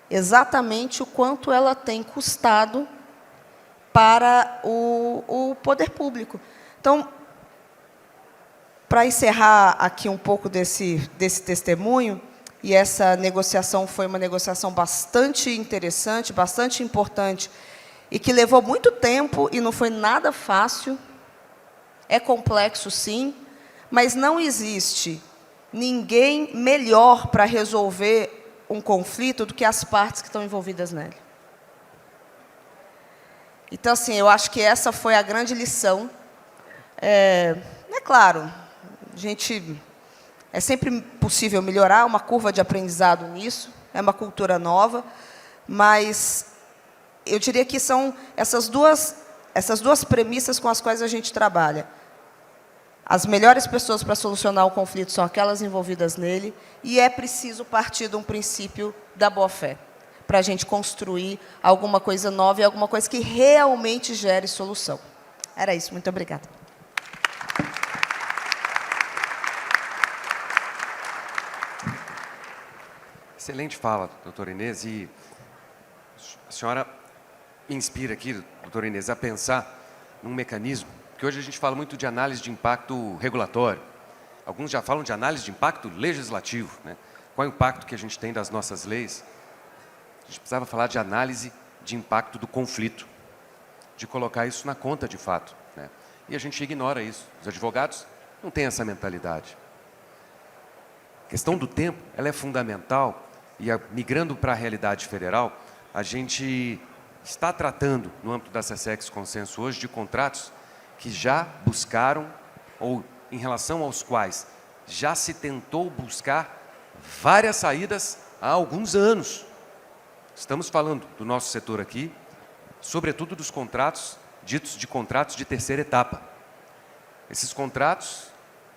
S4: exatamente o quanto ela tem custado para o poder público. Então, para encerrar aqui um pouco desse testemunho, e essa negociação foi uma negociação bastante interessante, bastante importante, e que levou muito tempo e não foi nada fácil. É complexo, sim, mas não existe ninguém melhor para resolver um conflito do que as partes que estão envolvidas nele. Então, assim, eu acho que essa foi a grande lição. É claro, é sempre possível melhorar, uma curva de aprendizado nisso, é uma cultura nova, mas eu diria que são essas duas premissas com as quais a gente trabalha. As melhores pessoas para solucionar o conflito são aquelas envolvidas nele, e é preciso partir de um princípio da boa-fé, para a gente construir alguma coisa nova e alguma coisa que realmente gere solução. Era isso, muito obrigada.
S2: Excelente fala, doutora Inês, e a senhora me inspira aqui, doutora Inês, a pensar num mecanismo, que hoje a gente fala muito de análise de impacto regulatório. Alguns já falam de análise de impacto legislativo, né? Qual é o impacto que a gente tem das nossas leis? A gente precisava falar de análise de impacto do conflito, de colocar isso na conta de fato, né? E a gente ignora isso. Os advogados não têm essa mentalidade. A questão do tempo, ela é fundamental, e migrando para a realidade federal, a gente está tratando, no âmbito da SESEX Consenso hoje, de contratos que já buscaram, ou em relação aos quais já se tentou buscar várias saídas há alguns anos. Estamos falando do nosso setor aqui, sobretudo dos contratos ditos de contratos de terceira etapa. Esses contratos,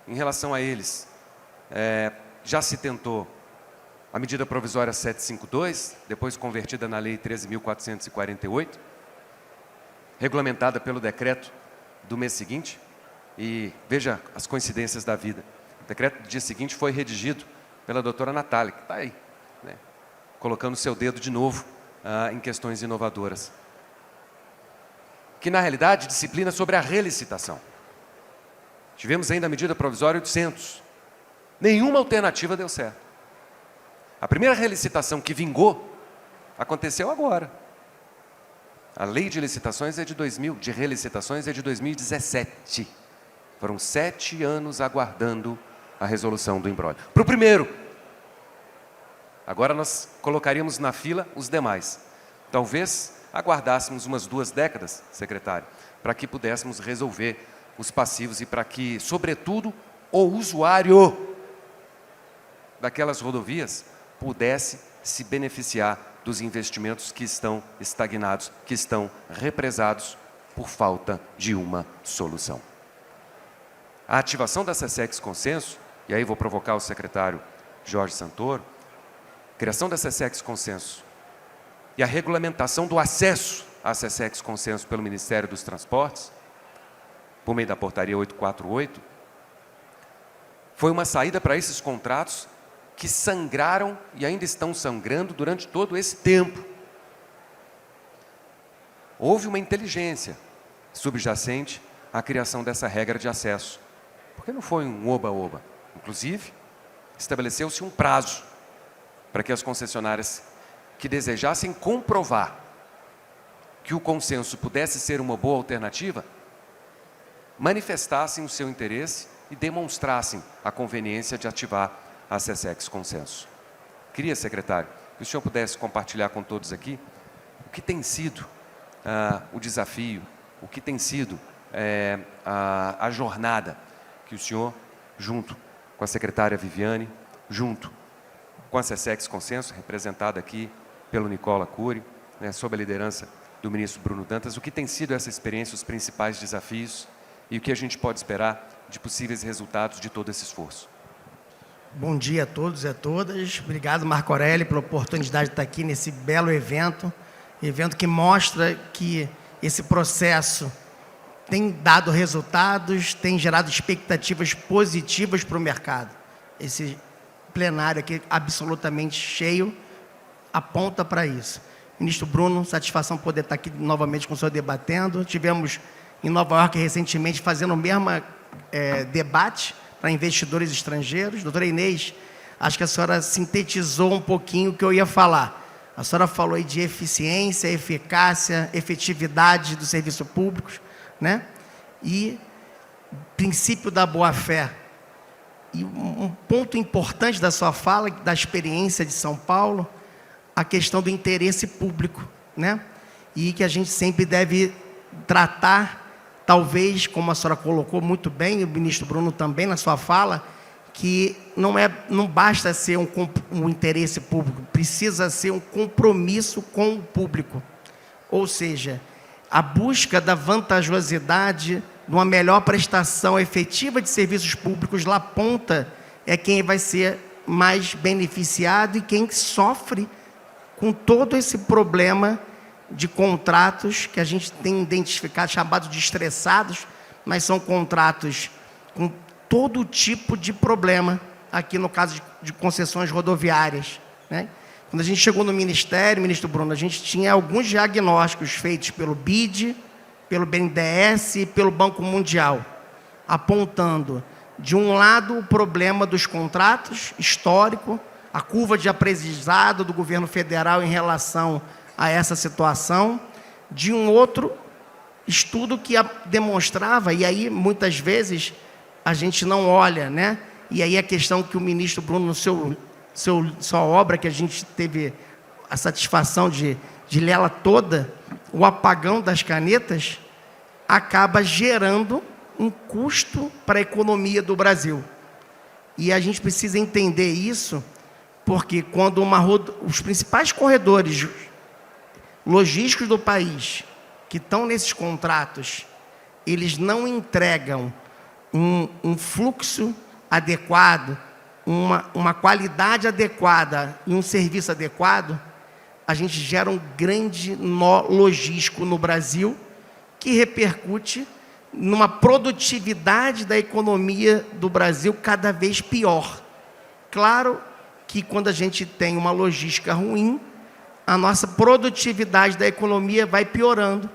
S2: em relação a eles, já se tentou a medida provisória 752, depois convertida na Lei 13.448, regulamentada pelo decreto do mês seguinte, e veja as coincidências da vida. O decreto do dia seguinte foi redigido pela doutora Natália, que está aí, né, colocando seu dedo de novo em questões inovadoras. Que, na realidade, disciplina sobre a relicitação. Tivemos ainda a medida provisória 800. Nenhuma alternativa deu certo. A primeira relicitação que vingou aconteceu agora. A lei de licitações de relicitações é de 2017. Foram 7 anos aguardando a resolução do imbróglio. Para o primeiro. Agora nós colocaríamos na fila os demais. Talvez aguardássemos umas 2 décadas, secretário, para que pudéssemos resolver os passivos e para que, sobretudo, o usuário daquelas rodovias pudesse se beneficiar dos investimentos que estão estagnados, que estão represados por falta de uma solução. A ativação da SESEX Consenso, e aí vou provocar o secretário Jorge Santoro, criação da SESEX Consenso e a regulamentação do acesso à SESEX Consenso pelo Ministério dos Transportes, por meio da portaria 848, foi uma saída para esses contratos que sangraram e ainda estão sangrando durante todo esse tempo. Houve uma inteligência subjacente à criação dessa regra de acesso, porque não foi um oba-oba. Inclusive, estabeleceu-se um prazo para que as concessionárias que desejassem comprovar que o consenso pudesse ser uma boa alternativa, manifestassem o seu interesse e demonstrassem a conveniência de ativar a SESEX Consenso. Queria, secretário, que o senhor pudesse compartilhar com todos aqui o que tem sido o desafio, o que tem sido a jornada que o senhor, junto com a secretária Viviane, junto com a SESEX Consenso, representada aqui pelo Nicola Cury, né, sob a liderança do ministro Bruno Dantas, o que tem sido essa experiência, os principais desafios e o que a gente pode esperar de possíveis resultados de todo esse esforço.
S5: Bom dia a todos e a todas. Obrigado, Marco Aurélio, pela oportunidade de estar aqui nesse belo evento que mostra que esse processo tem dado resultados, tem gerado expectativas positivas para o mercado. Esse plenário aqui, absolutamente cheio, aponta para isso. Ministro Bruno, satisfação poder estar aqui novamente com o senhor debatendo. Tivemos em Nova York recentemente fazendo o mesmo debate para investidores estrangeiros. Doutora Inês, acho que a senhora sintetizou um pouquinho o que eu ia falar. A senhora falou aí de eficiência, eficácia, efetividade do serviço público, né? E princípio da boa-fé. E um ponto importante da sua fala, da experiência de São Paulo, a questão do interesse público, né? E que a gente sempre deve tratar, talvez, como a senhora colocou muito bem, o ministro Bruno também na sua fala, que não basta ser um interesse público, precisa ser um compromisso com o público. Ou seja, a busca da vantajosidade, de uma melhor prestação efetiva de serviços públicos, lá ponta é quem vai ser mais beneficiado e quem sofre com todo esse problema de contratos que a gente tem identificado, chamados de estressados, mas são contratos com todo tipo de problema, aqui no caso de concessões rodoviárias, né? Quando a gente chegou no Ministério, ministro Bruno, a gente tinha alguns diagnósticos feitos pelo BID, pelo BNDES e pelo Banco Mundial, apontando, de um lado, o problema dos contratos histórico, a curva de aprendizado do governo federal em relação a essa situação, de um outro estudo que demonstrava, e aí muitas vezes a gente não olha, né? E aí a questão que o ministro Bruno, no sua obra, que a gente teve a satisfação de lê-la toda, o apagão das canetas, acaba gerando um custo para a economia do Brasil. E a gente precisa entender isso, porque quando os principais corredores logísticos do país que estão nesses contratos, eles não entregam um fluxo adequado, uma qualidade adequada e um serviço adequado, a gente gera um grande nó logístico no Brasil, que repercute numa produtividade da economia do Brasil cada vez pior. Claro que quando a gente tem uma logística ruim, a nossa produtividade da economia vai piorando.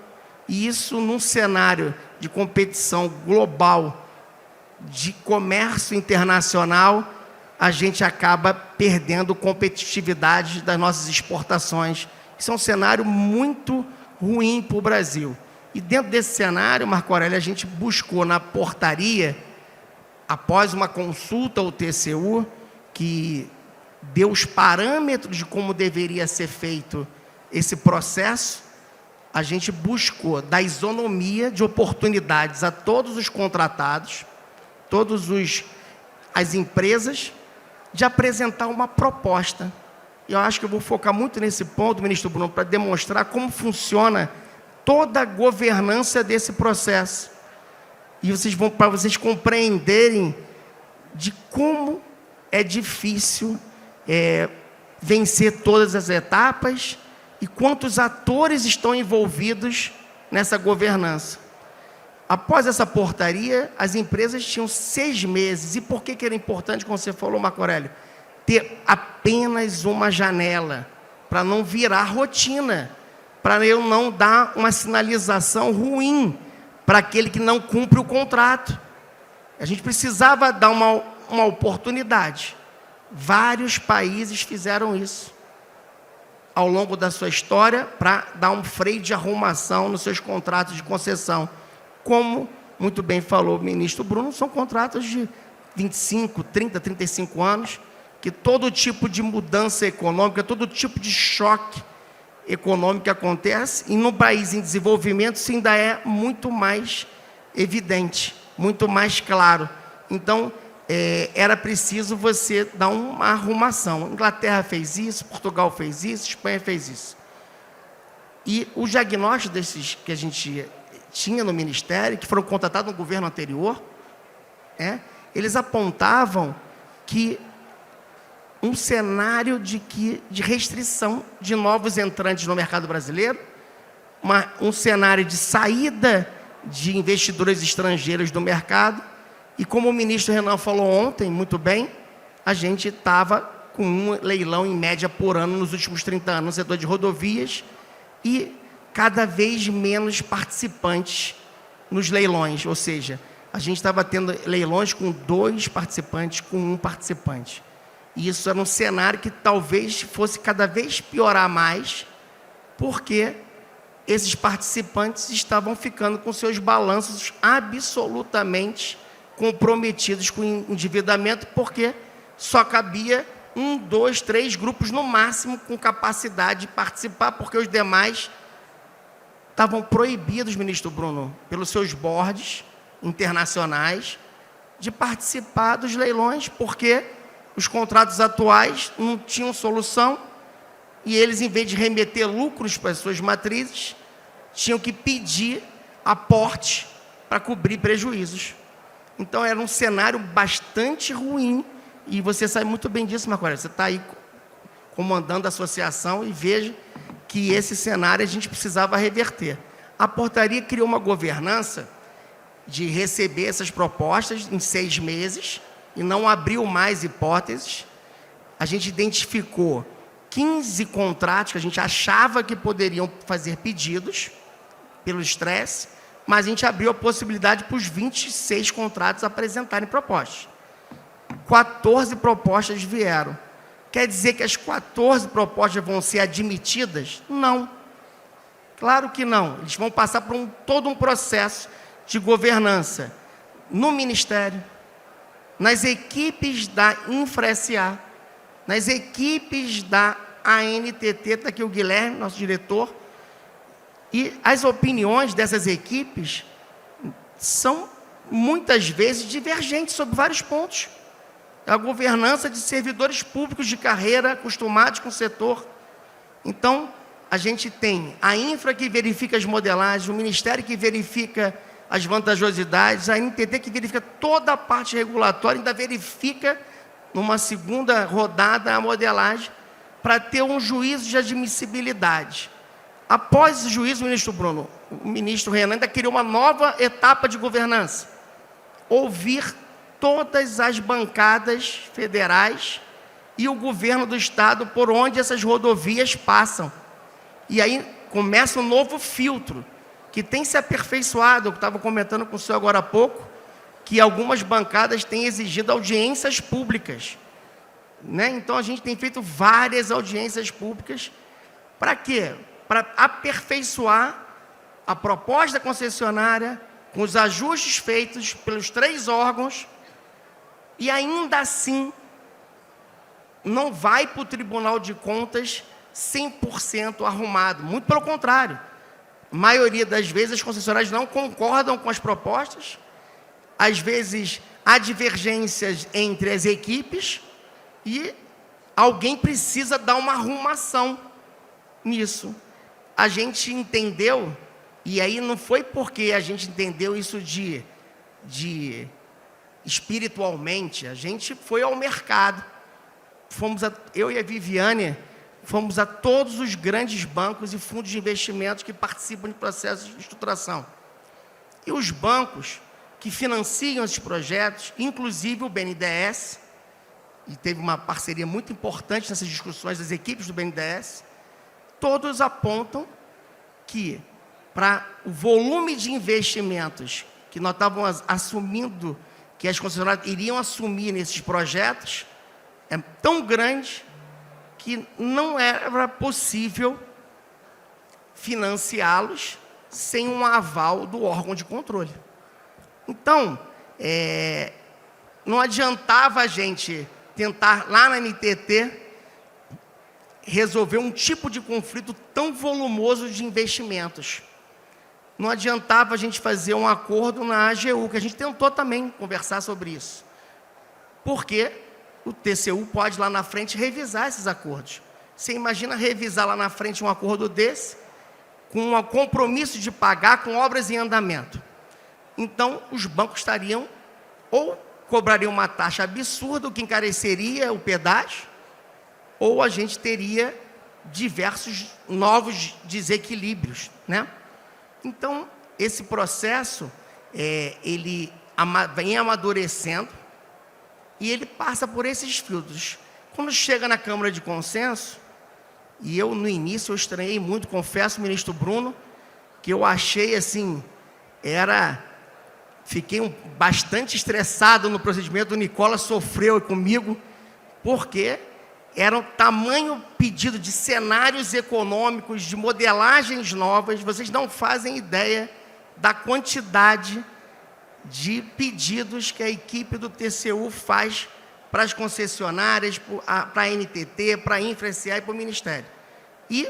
S5: E isso, num cenário de competição global, de comércio internacional, a gente acaba perdendo competitividade das nossas exportações. Isso é um cenário muito ruim para o Brasil. E dentro desse cenário, Marco Aurélio, a gente buscou na portaria, após uma consulta ao TCU, que deu os parâmetros de como deveria ser feito esse processo, a gente buscou dar isonomia de oportunidades a todos os contratados, as empresas, de apresentar uma proposta. E eu acho que eu vou focar muito nesse ponto, ministro Bruno, para demonstrar como funciona toda a governança desse processo. E para vocês compreenderem de como é difícil vencer todas as etapas e quantos atores estão envolvidos nessa governança. Após essa portaria, as empresas tinham 6 meses. E por que era importante, como você falou, Marco Aurélio? Ter apenas uma janela, para não virar rotina, para eu não dar uma sinalização ruim para aquele que não cumpre o contrato. A gente precisava dar uma oportunidade. Vários países fizeram isso ao longo da sua história para dar um freio de arrumação nos seus contratos de concessão. Como muito bem falou o ministro Bruno, são contratos de 25, 30, 35 anos, que todo tipo de mudança econômica, todo tipo de choque econômico que acontece, e no país em desenvolvimento isso ainda é muito mais evidente, muito mais claro. Então, era preciso você dar uma arrumação. A Inglaterra fez isso, Portugal fez isso, Espanha fez isso. E o diagnóstico desses que a gente tinha no Ministério, que foram contratados no governo anterior, eles apontavam que um cenário de restrição de novos entrantes no mercado brasileiro, um cenário de saída de investidores estrangeiros do mercado, e como o ministro Renan falou ontem, muito bem, a gente estava com um leilão em média por ano nos últimos 30 anos no setor de rodovias, e cada vez menos participantes nos leilões, ou seja, a gente estava tendo leilões com 2 participantes, com 1 participante. E isso era um cenário que talvez fosse cada vez piorar mais, porque esses participantes estavam ficando com seus balanços absolutamente comprometidos com o endividamento, porque só cabia 1, 2, 3 grupos no máximo com capacidade de participar, porque os demais estavam proibidos, ministro Bruno, pelos seus boards internacionais, de participar dos leilões, porque os contratos atuais não tinham solução e eles, em vez de remeter lucros para as suas matrizes, tinham que pedir aporte para cobrir prejuízos. Então, era um cenário bastante ruim e você sabe muito bem disso, Marco Aurélio. Você está aí comandando a associação e veja que esse cenário a gente precisava reverter. A portaria criou uma governança de receber essas propostas em 6 meses, e não abriu mais hipóteses. A gente identificou 15 contratos que a gente achava que poderiam fazer pedidos pelo estresse, mas a gente abriu a possibilidade para os 26 contratos apresentarem propostas. 14 propostas vieram. Quer dizer que as 14 propostas vão ser admitidas? Não. Claro que não. Eles vão passar por todo um processo de governança no Ministério, nas equipes da Infra-SA, nas equipes da ANTT, está aqui o Guilherme, nosso diretor, e as opiniões dessas equipes são, muitas vezes, divergentes sobre vários pontos. A governança de servidores públicos de carreira acostumados com o setor. Então, a gente tem a infra que verifica as modelagens, o Ministério que verifica as vantajosidades, a NTT que verifica toda a parte regulatória, ainda verifica, numa segunda rodada, a modelagem, para ter um juízo de admissibilidade. Após o juízo, ministro Bruno, o ministro Renan ainda criou uma nova etapa de governança. Ouvir todas as bancadas federais e o governo do estado por onde essas rodovias passam. E aí começa um novo filtro, que tem se aperfeiçoado. Eu estava comentando com o senhor agora há pouco, que algumas bancadas têm exigido audiências públicas, né? Então, a gente tem feito várias audiências públicas. Para quê? Para aperfeiçoar a proposta da concessionária, com os ajustes feitos pelos 3 órgãos, e ainda assim, não vai para o Tribunal de Contas 100% arrumado. Muito pelo contrário. A maioria das vezes, as concessionárias não concordam com as propostas. Às vezes, há divergências entre as equipes e alguém precisa dar uma arrumação nisso. A gente entendeu, e aí não foi porque a gente entendeu isso de espiritualmente, a gente foi ao mercado. Eu e a Viviane fomos a todos os grandes bancos e fundos de investimentos que participam de processos de estruturação. E os bancos que financiam esses projetos, inclusive o BNDES, e teve uma parceria muito importante nessas discussões das equipes do BNDES, todos apontam que, para o volume de investimentos que nós estávamos assumindo, que as concessionárias iriam assumir nesses projetos, é tão grande que não era possível financiá-los sem um aval do órgão de controle. Então, não adiantava a gente tentar, lá na NTT, resolver um tipo de conflito tão volumoso de investimentos. Não adiantava a gente fazer um acordo na AGU, que a gente tentou também conversar sobre isso. Porque o TCU pode, lá na frente, revisar esses acordos. Você imagina revisar lá na frente um acordo desse, com um compromisso de pagar com obras em andamento. Então, os bancos estariam, ou cobrariam uma taxa absurda, o que encareceria o pedágio, ou a gente teria diversos novos desequilíbrios, né? Então, esse processo, ele vem amadurecendo e ele passa por esses filtros. Quando chega na Câmara de Consenso, e eu, no início, eu estranhei muito, confesso, ministro Bruno, que eu achei assim, fiquei bastante estressado no procedimento, o Nicola sofreu comigo, porque era um tamanho pedido de cenários econômicos, de modelagens novas. Vocês não fazem ideia da quantidade de pedidos que a equipe do TCU faz para as concessionárias, para a NTT, para a InfraSA e para o Ministério. E,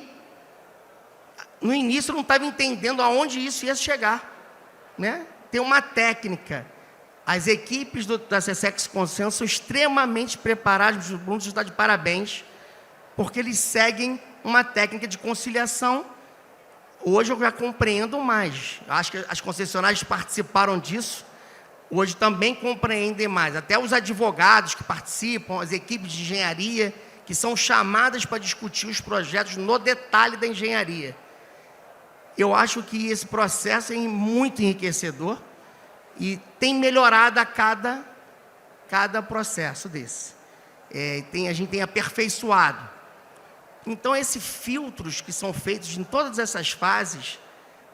S5: no início, eu não estava entendendo aonde isso ia chegar, né? Tem uma técnica. As equipes da SESEX Consenso são extremamente preparadas, o Bruno está de parabéns, porque eles seguem uma técnica de conciliação. Hoje eu já compreendo mais. Acho que as concessionárias participaram disso. Hoje também compreendem mais. Até os advogados que participam, as equipes de engenharia, que são chamadas para discutir os projetos no detalhe da engenharia. Eu acho que esse processo é muito enriquecedor e tem melhorado a cada processo desse. A gente tem aperfeiçoado. Então, esses filtros que são feitos em todas essas fases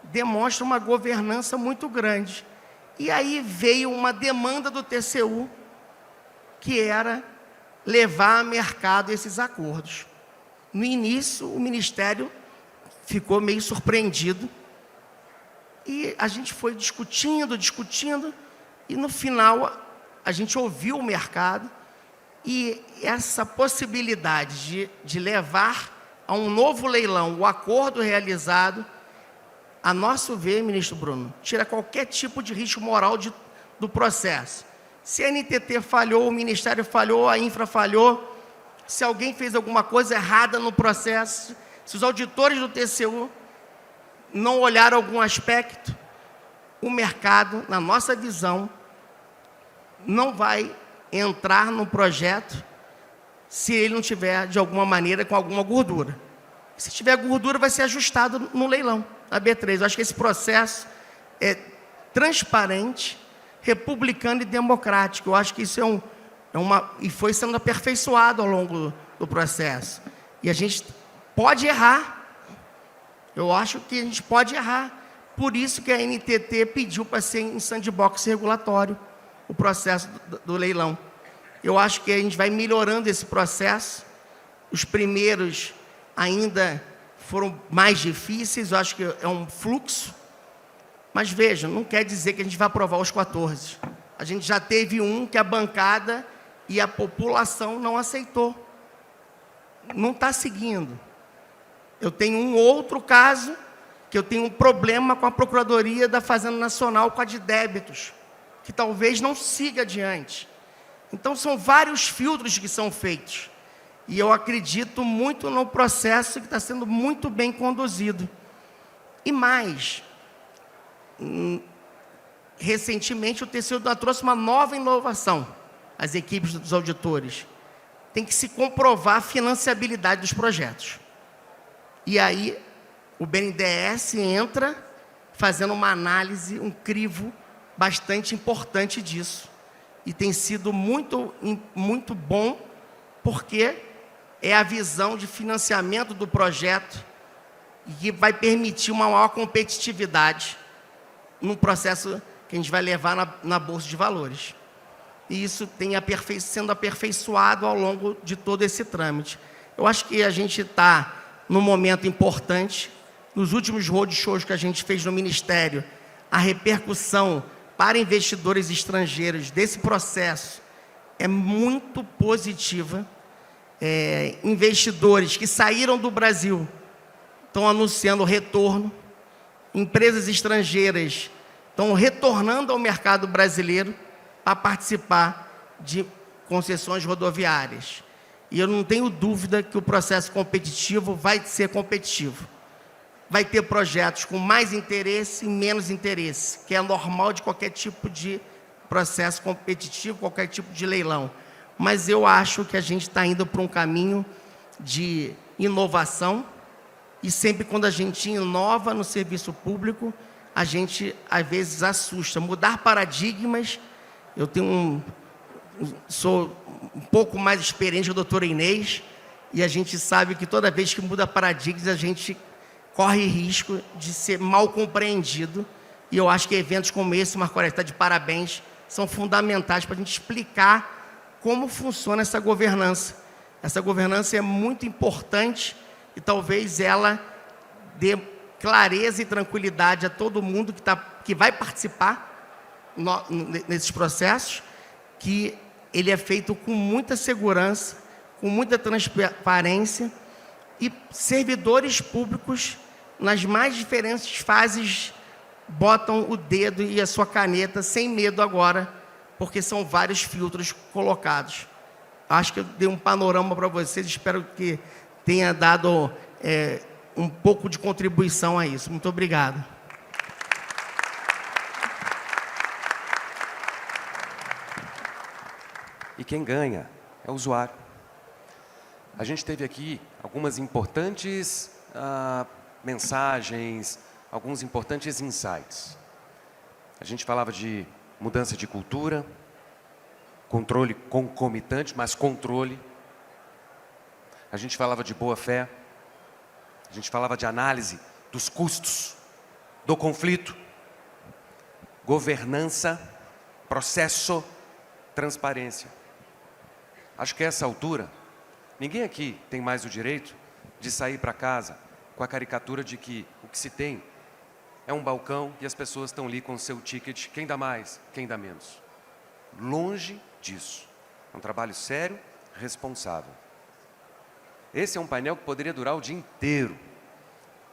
S5: demonstram uma governança muito grande. E aí veio uma demanda do TCU, que era levar a mercado esses acordos. No início, o Ministério ficou meio surpreendido, e a gente foi discutindo, e no final a gente ouviu o mercado, e essa possibilidade de levar a um novo leilão o acordo realizado, a nosso ver, ministro Bruno, tira qualquer tipo de risco moral do processo. Se a NTT falhou, o Ministério falhou, a Infra falhou, se alguém fez alguma coisa errada no processo, Se os auditores do TCU não olharam algum aspecto, o mercado, na nossa visão, não vai entrar no projeto se ele não tiver, de alguma maneira, com alguma gordura. Se tiver gordura, vai ser ajustado no leilão, na B3. Eu acho que esse processo é transparente, republicano e democrático. Eu acho que isso e foi sendo aperfeiçoado ao longo do processo. E a gente pode errar. Eu acho que a gente pode errar. Por isso que a NTT pediu para ser em sandbox regulatório o processo do leilão. Eu acho que a gente vai melhorando esse processo. Os primeiros ainda foram mais difíceis, eu acho que é um fluxo. Mas vejam, não quer dizer que a gente vai aprovar os 14. A gente já teve um que a bancada e a população não aceitou. Não está seguindo. Eu tenho um outro caso, que eu tenho um problema com a Procuradoria da Fazenda Nacional, com a de débitos, que talvez não siga adiante. Então, são vários filtros que são feitos. E eu acredito muito no processo que está sendo muito bem conduzido. E mais, recentemente o TCU trouxe uma nova inovação às equipes dos auditores. Tem que se comprovar a financiabilidade dos projetos. E aí, o BNDES entra fazendo uma análise, um crivo bastante importante disso. E tem sido muito, muito bom, porque é a visão de financiamento do projeto que vai permitir uma maior competitividade no processo que a gente vai levar na Bolsa de Valores. E isso tem sendo aperfeiçoado ao longo de todo esse trâmite. Eu acho que a gente está num momento importante. Nos últimos roadshows que a gente fez no Ministério, a repercussão para investidores estrangeiros desse processo é muito positiva. Investidores que saíram do Brasil estão anunciando retorno. Empresas estrangeiras estão retornando ao mercado brasileiro para participar de concessões rodoviárias. E eu não tenho dúvida que o processo competitivo vai ser competitivo. Vai ter projetos com mais interesse e menos interesse, que é normal de qualquer tipo de processo competitivo, qualquer tipo de leilão. Mas eu acho que a gente está indo para um caminho de inovação, e sempre quando a gente inova no serviço público, a gente, às vezes, assusta. Mudar paradigmas, eu sou um pouco mais experiente que a doutora Inês, e a gente sabe que toda vez que muda paradigmas, a gente corre risco de ser mal compreendido, e eu acho que eventos como esse, Marco Aurélio, está de parabéns, são fundamentais para a gente explicar como funciona essa governança. Essa governança é muito importante e talvez ela dê clareza e tranquilidade a todo mundo que vai participar nesses processos, que ele é feito com muita segurança, com muita transparência, e servidores públicos, nas mais diferentes fases, botam o dedo e a sua caneta sem medo agora, porque são vários filtros colocados. Acho que eu dei um panorama para vocês, espero que tenha dado um pouco de contribuição a isso. Muito obrigado.
S2: E quem ganha é o usuário. A gente teve aqui algumas importantes mensagens, alguns importantes insights. A gente falava de mudança de cultura, controle concomitante, mas controle. A gente falava de boa-fé, a gente falava de análise dos custos, do conflito, governança, processo, transparência. Acho que a essa altura, ninguém aqui tem mais o direito de sair para casa com a caricatura de que o que se tem é um balcão e as pessoas estão ali com o seu ticket, quem dá mais, quem dá menos. Longe disso. É um trabalho sério, responsável. Esse é um painel que poderia durar o dia inteiro,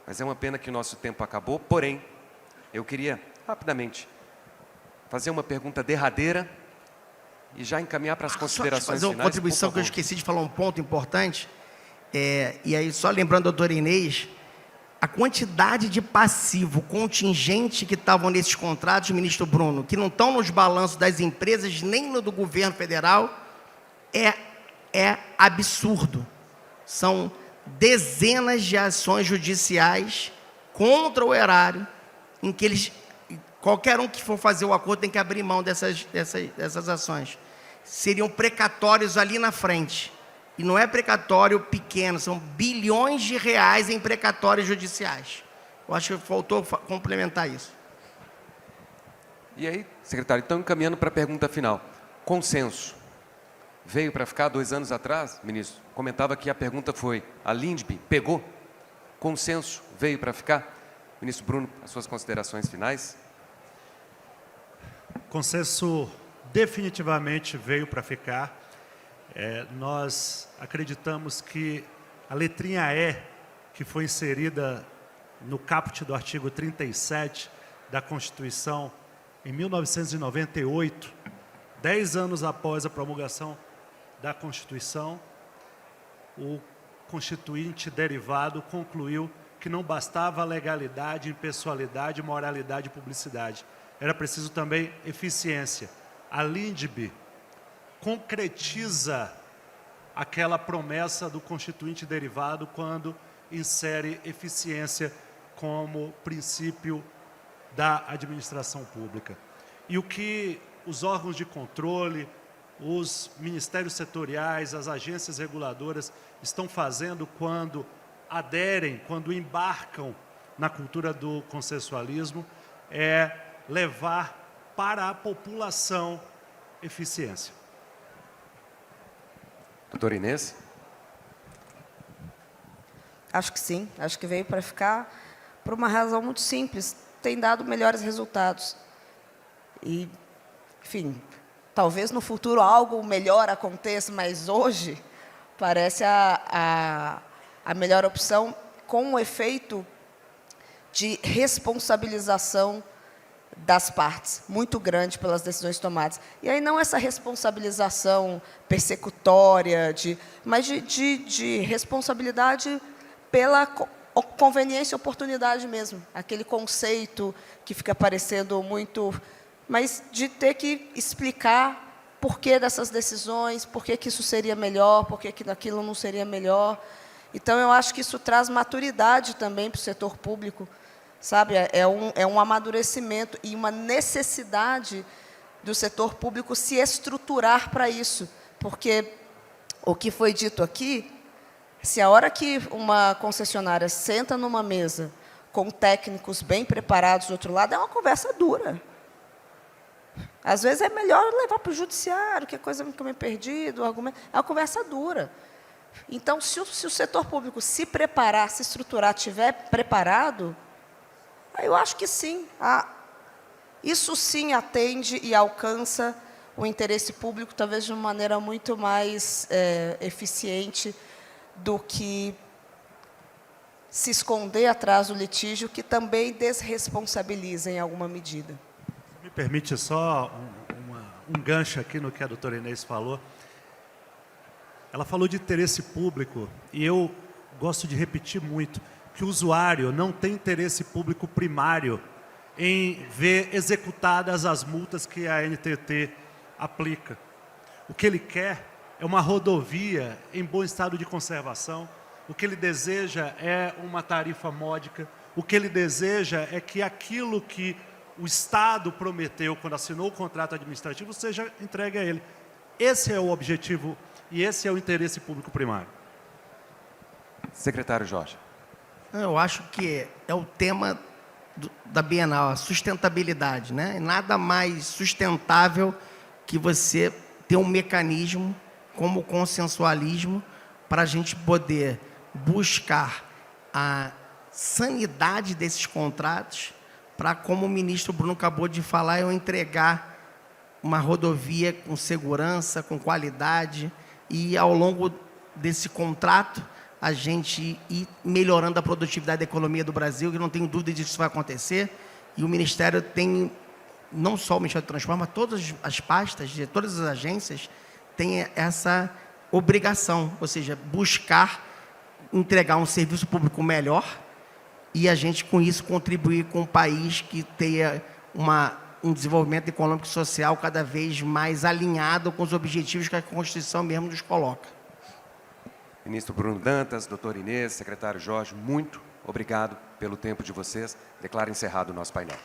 S2: mas é uma pena que o nosso tempo acabou. Porém, eu queria, rapidamente, fazer uma pergunta derradeira e já encaminhar para as considerações
S5: fazer uma
S2: finais.
S5: contribuição que eu esqueci de falar, um ponto importante. E aí, só lembrando, doutora Inês, a quantidade de passivo contingente que estavam nesses contratos, ministro Bruno, que não estão nos balanços das empresas nem no do governo federal, é absurdo. São dezenas de ações judiciais contra o erário, em que qualquer um que for fazer o acordo tem que abrir mão dessas ações. Seriam precatórios ali na frente. E não é precatório pequeno, são bilhões de reais em precatórios judiciais. Eu acho que faltou complementar isso.
S2: E aí, secretário, então encaminhando para a pergunta final. Consenso. Veio para ficar 2 anos atrás, ministro? Comentava que a pergunta foi, a Lindbe pegou? Consenso veio para ficar? Ministro Bruno, as suas considerações finais?
S3: Consenso definitivamente veio para ficar. Nós acreditamos que a letrinha E, que foi inserida no caput do artigo 37 da Constituição em 1998, 10 anos após a promulgação da Constituição, o constituinte derivado concluiu que não bastava legalidade, impessoalidade, moralidade e publicidade. Era preciso também eficiência. A Lindbe concretiza aquela promessa do constituinte derivado quando insere eficiência como princípio da administração pública. E o que os órgãos de controle, os ministérios setoriais, as agências reguladoras estão fazendo quando aderem, quando embarcam na cultura do consensualismo, é levar para a população eficiência.
S2: Doutora Inês?
S4: Acho que sim, acho que veio para ficar por uma razão muito simples, tem dado melhores resultados. E, enfim, talvez no futuro algo melhor aconteça, mas hoje parece a melhor opção, com um efeito de responsabilização das partes, muito grande pelas decisões tomadas. E aí não essa responsabilização persecutória, mas de responsabilidade pela conveniência e oportunidade mesmo. Aquele conceito que fica parecendo muito... Mas de ter que explicar por que dessas decisões, por que isso seria melhor, por que aquilo não seria melhor. Então, eu acho que isso traz maturidade também para o setor público, sabe? É um amadurecimento e uma necessidade do setor público se estruturar para isso. Porque o que foi dito aqui, se a hora que uma concessionária senta numa mesa com técnicos bem preparados do outro lado, é uma conversa dura. Às vezes é melhor levar para o judiciário, que é coisa que eu me perdi, do argumento. É uma conversa dura. Então, se o setor público se preparar, se estruturar, estiver preparado, eu acho que sim. Isso sim atende e alcança o interesse público, talvez de uma maneira muito mais eficiente do que se esconder atrás do litígio, que também desresponsabiliza em alguma medida.
S3: Me permite só um gancho aqui no que a doutora Inês falou. Ela falou de interesse público, e eu gosto de repetir muito, que o usuário não tem interesse público primário em ver executadas as multas que a ANTT aplica. O que ele quer é uma rodovia em bom estado de conservação, o que ele deseja é uma tarifa módica, o que ele deseja é que aquilo que o Estado prometeu quando assinou o contrato administrativo seja entregue a ele. Esse é o objetivo e esse é o interesse público primário.
S2: Secretário Jorge.
S5: Eu acho que é o tema da Bienal, a sustentabilidade, né? Nada mais sustentável que você ter um mecanismo como o consensualismo para a gente poder buscar a sanidade desses contratos para, como o ministro Bruno acabou de falar, eu entregar uma rodovia com segurança, com qualidade, e ao longo desse contrato a gente ir melhorando a produtividade da economia do Brasil, que não tenho dúvida de que isso vai acontecer, e o Ministério tem, não só o Ministério do Transporte, mas todas as pastas, de todas as agências, têm essa obrigação, ou seja, buscar entregar um serviço público melhor e a gente, com isso, contribuir com um país que tenha um desenvolvimento econômico e social cada vez mais alinhado com os objetivos que a Constituição mesmo nos coloca.
S2: Ministro Bruno Dantas, doutor Inês, secretário Jorge, muito obrigado pelo tempo de vocês. Declaro encerrado o nosso painel.